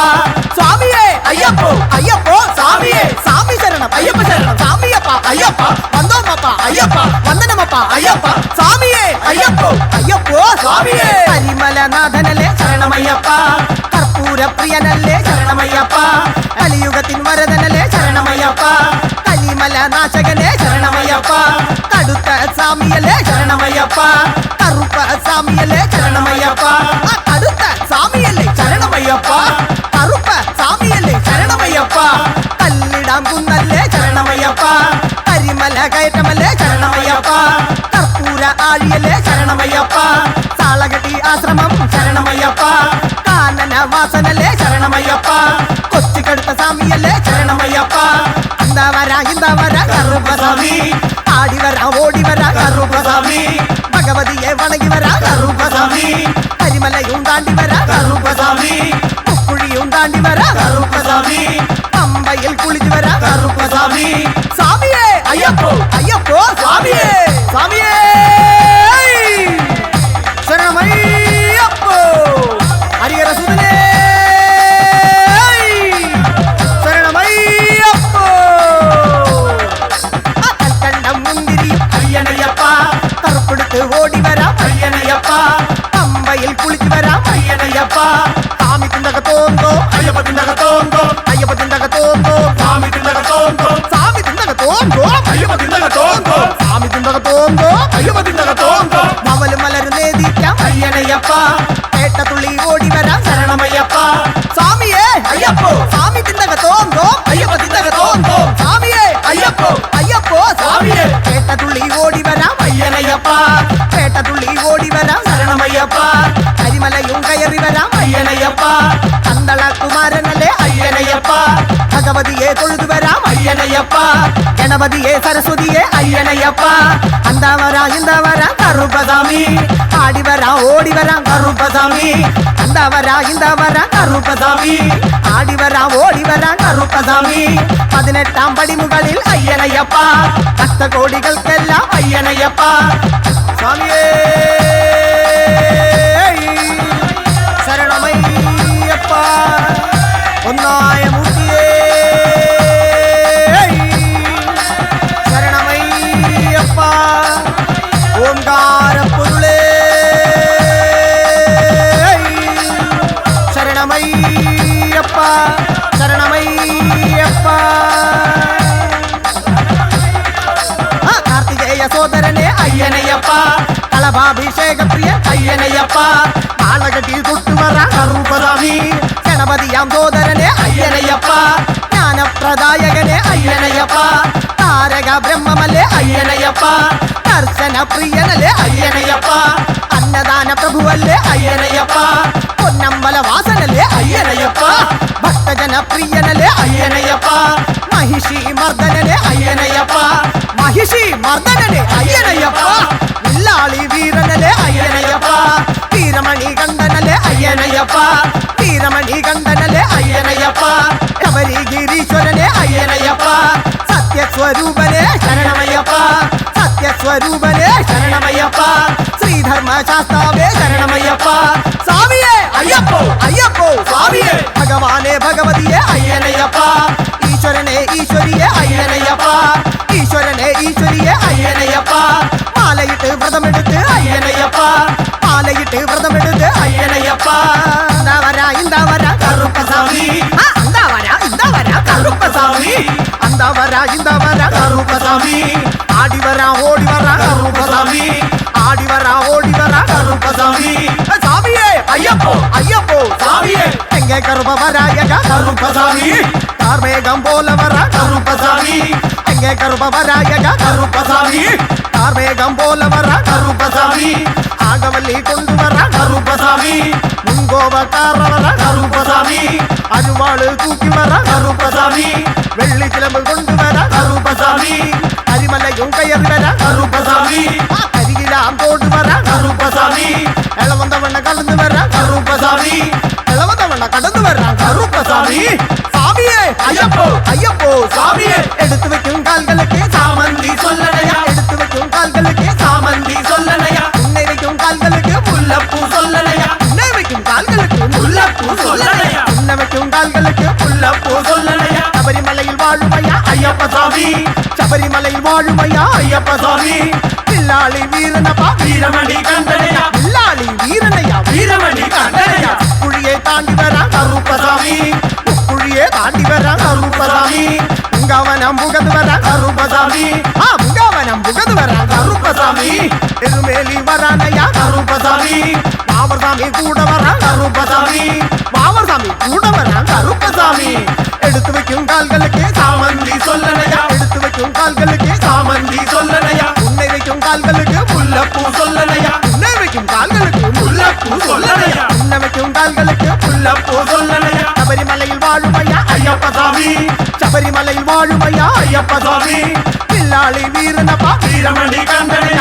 സ്വാമിയേ അയ്യപ്പോ അയ്യപ്പോ സ്വാമിയേ സ്വാമി ശരണം അയ്യപ്പ ശരണം സ്വാമിയപ്പ അയ്യപ്പ വന്ദോമപ്പ അയ്യപ്പ വന്ദനമപ്പ അയ്യപ്പ സ്വാമിയേ അയ്യപ്പോ അയ്യപ്പോ സ്വാമിയേ കരിമലനാഥനല്ലേ ശരണമയ്യപ്പ കർപ്പൂരപ്രിയനല്ലേ ശരണമയ്യപ്പ കലിയുഗത്തിൻ വരദനല്ലേ ശരണമയ്യപ്പ കലിമലനാശകനെ ശരണമയ്യപ്പ കടുത്ത സ്വാമിയല്ലേ ശരണമയ്യപ്പ കറുപ്പ സ്വാമിയല്ലേ ശരണമയ്യപ്പ കടുത്ത സ്വാമിയല്ലേ ശരണമയ്യപ്പ കറുപ്പ സ്വാമിയല്ലേ ശരണമയ്യപ്പ കല്ലിടാം കുന്നല്ലേ ശരണമയ്യപ്പ കരിമല കയറ്റമല്ലേ ശരണമയ്യപ്പ കർപ്പൂര ആഴിയല്ലേ ശരണമയ്യപ്പ സാളകട്ടി ആശ്രമം ശരണമയ്യപ്പ കാനന വാസനല്ലേ ശരണമയ്യപ്പ കൊച്ചിക്കടുത്ത സ്വാമിയല്ലേ ശരണമയ്യപ്പ ഇന്ദാവര കറുപ്പസ്വാമി ആടിവര ഓടിവര കറുപ്പസ്വാമി ഭഗവതിയെ വണങ്ങി വര കറുപ്പസ്വാമി കരിമലയും താണ്ടി വര കറുപ്പസ്വാമി കുക്കുഴിയും താണ്ടി വര കറുപ്പസ്വാമി പമ്പയിൽ കുളിച്ചു വര கருப்பசாமி சாமியே ஐயப்போ ஐயப்போ சாமியே சாமியே சரணமையப்போ ஹரிஹர சுதனே சரணமையப்போ கண்டம் முந்திரி ஐயனையப்பா கருப்படுத்து ஓடி வரா ஐயனையப்பா பம்பையில் குளிச்சு வரா ஐயனையப்பா சாமி திண்டக தோந்தோ ஐயப்ப திண்டக தோந்தோ ஐயப்ப திண்டக தோந்தோ சாமி திண்டக தோந்தோ சாமி திண்டக தோந்தோ ஐயப்ப திண்டக தோந்தோ சாமி திண்டக தோந்தோ ஐயப்ப திண்டக தோந்தோ மவல் மலர் நேதிക്കാം ஐயனையப்பா കേട്ട തുള്ളി ഓടി വരാം ശരണമയ്യപ്പ സ്വാമിയേ അയ്യപ്പോ സ്വാമി തിണ്ടക തോന്തോ അയ്യപ്പ തിണ്ടക തോന്തോ സ്വാമിയേ അയ്യപ്പോ അയ്യപ്പോ സ്വാമിയേ കേട്ട തുള്ളി ഓടി വരാം അയ്യനയ്യപ്പ കേട്ട തുള്ളി ഓടി വരാം ശരണമയ്യപ്പ കരിമലയും കയറി വരാം അയ്യനയ്യപ്പ കന്തള കുമാരനല്ലേ അയ്യനയ്യപ്പ ഭഗവതിയെ തൊഴുതു വരാം അയ്യനയ്യപ്പ ഗണപതിയെ സരസ്വതിയെ അയ്യനയ്യപ്പ അന്താ വരാ ഇന്താ വരാ കറുപ്പസാമി ആടി വരാം ഓടി വരാം കറുപ്പസാമി അന്താ വരാ ഇന്താ വരാ കറുപ്പസാമി ആടി വരാം ഓടി വരാം കറുപ്പസാമി 18 പടിമുകളിൽ അയ്യനയ്യപ്പ ഭക്തകോടികൾക്കെല്ലാം അയ്യനയ്യപ്പ സ്വാമിയേ ശരണമയ്യപ്പ ഒന്നായ മൂർത്തിയേ ശരണമയ്യപ്പ ഓംകാര പൊരുളേ ശരണമയ്യപ്പ ശരണമയ്യപ്പ കാർത്തികേയ സോദരനെ അയ്യനയ്യപ്പ കളഭാഭിഷേക പ്രിയ അയ്യനയ്യപ്പ ആളകട്ടി തൊട്ടുവറ കറുപ്പസാമി ഗണപതിയാം സോദരനെ അയ്യനയ്യപ്പ ജ്ഞാനപ്രദായകനെ അയ്യനയ്യപ്പ താരക ബ്രഹ്മമല്ലേ അയ്യനയ്യപ്പ ദർശന പ്രിയനല്ലേ അയ്യനയ്യപ്പ അന്നദാന പ്രഭുവല്ലേ അയ്യനയ്യപ്പ പൊന്നമ്പല വാസനല്ലേ അയ്യനയ്യപ്പ ഭക്തജന പ്രിയനല്ലേ അയ്യനയ്യപ്പ മഹിഷി മർദ്ദനനെ അയ്യനയ്യപ്പ മഹിഷി മർദ്ദനനെ അയ്യനയ്യപ്പ വില്ലാളി വീരനല്ലേ അയ്യനയ്യപ്പ വീരമണി കണ്ഠനല്ലേ അയ്യനയ്യപ്പ വീരമണി കണ്ഠനല്ലേ അയ്യനയ്യപ്പ ശബരി ഗിരീശ്വരനെ അയ്യനയ്യപ്പ സത്യസ്വരൂപനെ ശരണമയ്യപ്പ സത്യസ്വരൂപനെ ശരണമയ്യപ്പ ശ്രീധർമ്മശാസ്താവേ ശരണമയ്യപ്പ സ്വാമിയേ അയ്യപ്പോ അയ്യപ്പോ സ്വാമിയേ ഭഗവാനെ ഭഗവതിയെ അയ്യനയ്യപ്പ ഈശ്വരനെ ഈശ്വരിയെ അയ്യനയ്യപ്പ ഈശ്വരനെ ഈശ്വരിയെ അയ്യനയ്യപ്പ മാലയിട്ട് വ്രതമെടുത്ത് അയ്യനയ്യപ്പ മാലയിട്ട് വ്രതമെടുത്ത് അയ്യനയ്യപ്പ ഇന്താ വരാ കറുപ്പസാമി ഇന്താ വരാ കറുപ്പസാമി ഇന്താ വരാ കറുപ്പസാമി ആടി വരാ ഓടി വരാ കറുപ്പസാമി ആടി വരാ ഓടി വരാ കറുപ്പസാമി സ്വാമിയേ അയ്യപ്പോ അയ്യപ്പോ സ്വാമിയേ എങ്കെ കറുപ്പവരായക കറുപ്പസാമി കാർമേഘം പോലെ വര കറുപ്പസാമി എങ്കെ കറുപ്പവരായക കറുപ്പസാമി കാർമേഘം പോലെ വര കറുപ്പസാമി ആകവല്ലി കൊണ്ടുവര കറുപ്പസാമി മുൻകോപക്കാറവര കറുപ്പസാമി അരുവാള് തൂക്കി വര കറുപ്പസാമി വെള്ളിക്കിളമ്പ് കൊണ്ടുവര കറുപ്പസാമി കരിമലയും കയറി വര കറുപ്പസാമി കരിയിലാം തോട് വര കറുപ്പസാമി ഇളവന്തവണ്ണ കടന്നു വര കറുപ്പസാമി ഇളവന്തവണ്ണ കടന്നു വര കറുപ്പസാമി സ്വാമിയേ അയ്യപ്പോ അയ്യപ്പോ സ്വാമിയെ എടുത്തു വെക്കും കാൽகளுக்கு சாமந்தி சொல்லலையா எடுத்து வைக்கும் கால்களுக்கு சாமந்தி சொல்லலையா உன்னை வைக்கும் கால்களுக்கு முல்லப்பூ சொல்லலையா உன்னை வைக்கும் கால்களுக்கு முல்லப்பூ சொல்லலையா உன்னை வைக்கும் கால்களுக்கு முல்லப்பூ சொல்லலையா ശബരിമലയിൽ വാഴുമയ്യ അയ്യപ്പ സ്വാമി ശബരിമലയിൽ വാഴുമയ്യ അയ്യപ്പ സ്വാമി വില്ലാളി വീരനപ്പ വീരമണി കണ്ഠനയ വില്ലാളി വീരനയ വീരമണി കണ്ഠനയ കുഴിയെ താണ്ടി വരാം കറുപ്പസ്വാമി കുഴിയെ താണ്ടി വരാം കറുപ്പസ്വാമി മുങ്കവനം പുകത് വരാം കറുപ്പസ്വാമി ആ മുങ്കവനം പുകത് വരാം കറുപ്പസ്വാമി എരുമേലി വരാനയ കറുപ്പസ്വാമി വാവർസ്വാമി കൂടെ വരാം കറുപ്പസ്വാമി വാവർസ്വാമി കൂടെ വരാം കറുപ്പസ്വാമി എടുത്തു വെക്കും കാൽகளுக்கு சாமந்தி சொல்லலையா எடுத்து வைக்கும் கால்களுக்கு சாமந்தி சொல்லலையா உன்னை வைக்கும் கால்களுக்கு முல்லப்பூ சொல்லலையா உன்னை வைக்கும் கால்களுக்கு முல்லப்பூ சொல்லலையா உன்னை வைக்கும் கால்களுக்கு முல்லப்பூ சொல்லலையா ശബരിമലയിൽ വാഴുമയ്യ അയ്യപ്പ സ്വാമി ശബരിമലയിൽ വാഴുമയ്യ അയ്യപ്പ സ്വാമി വില്ലാളി വീരനപ്പ വീരമണി കണ്ഠനയ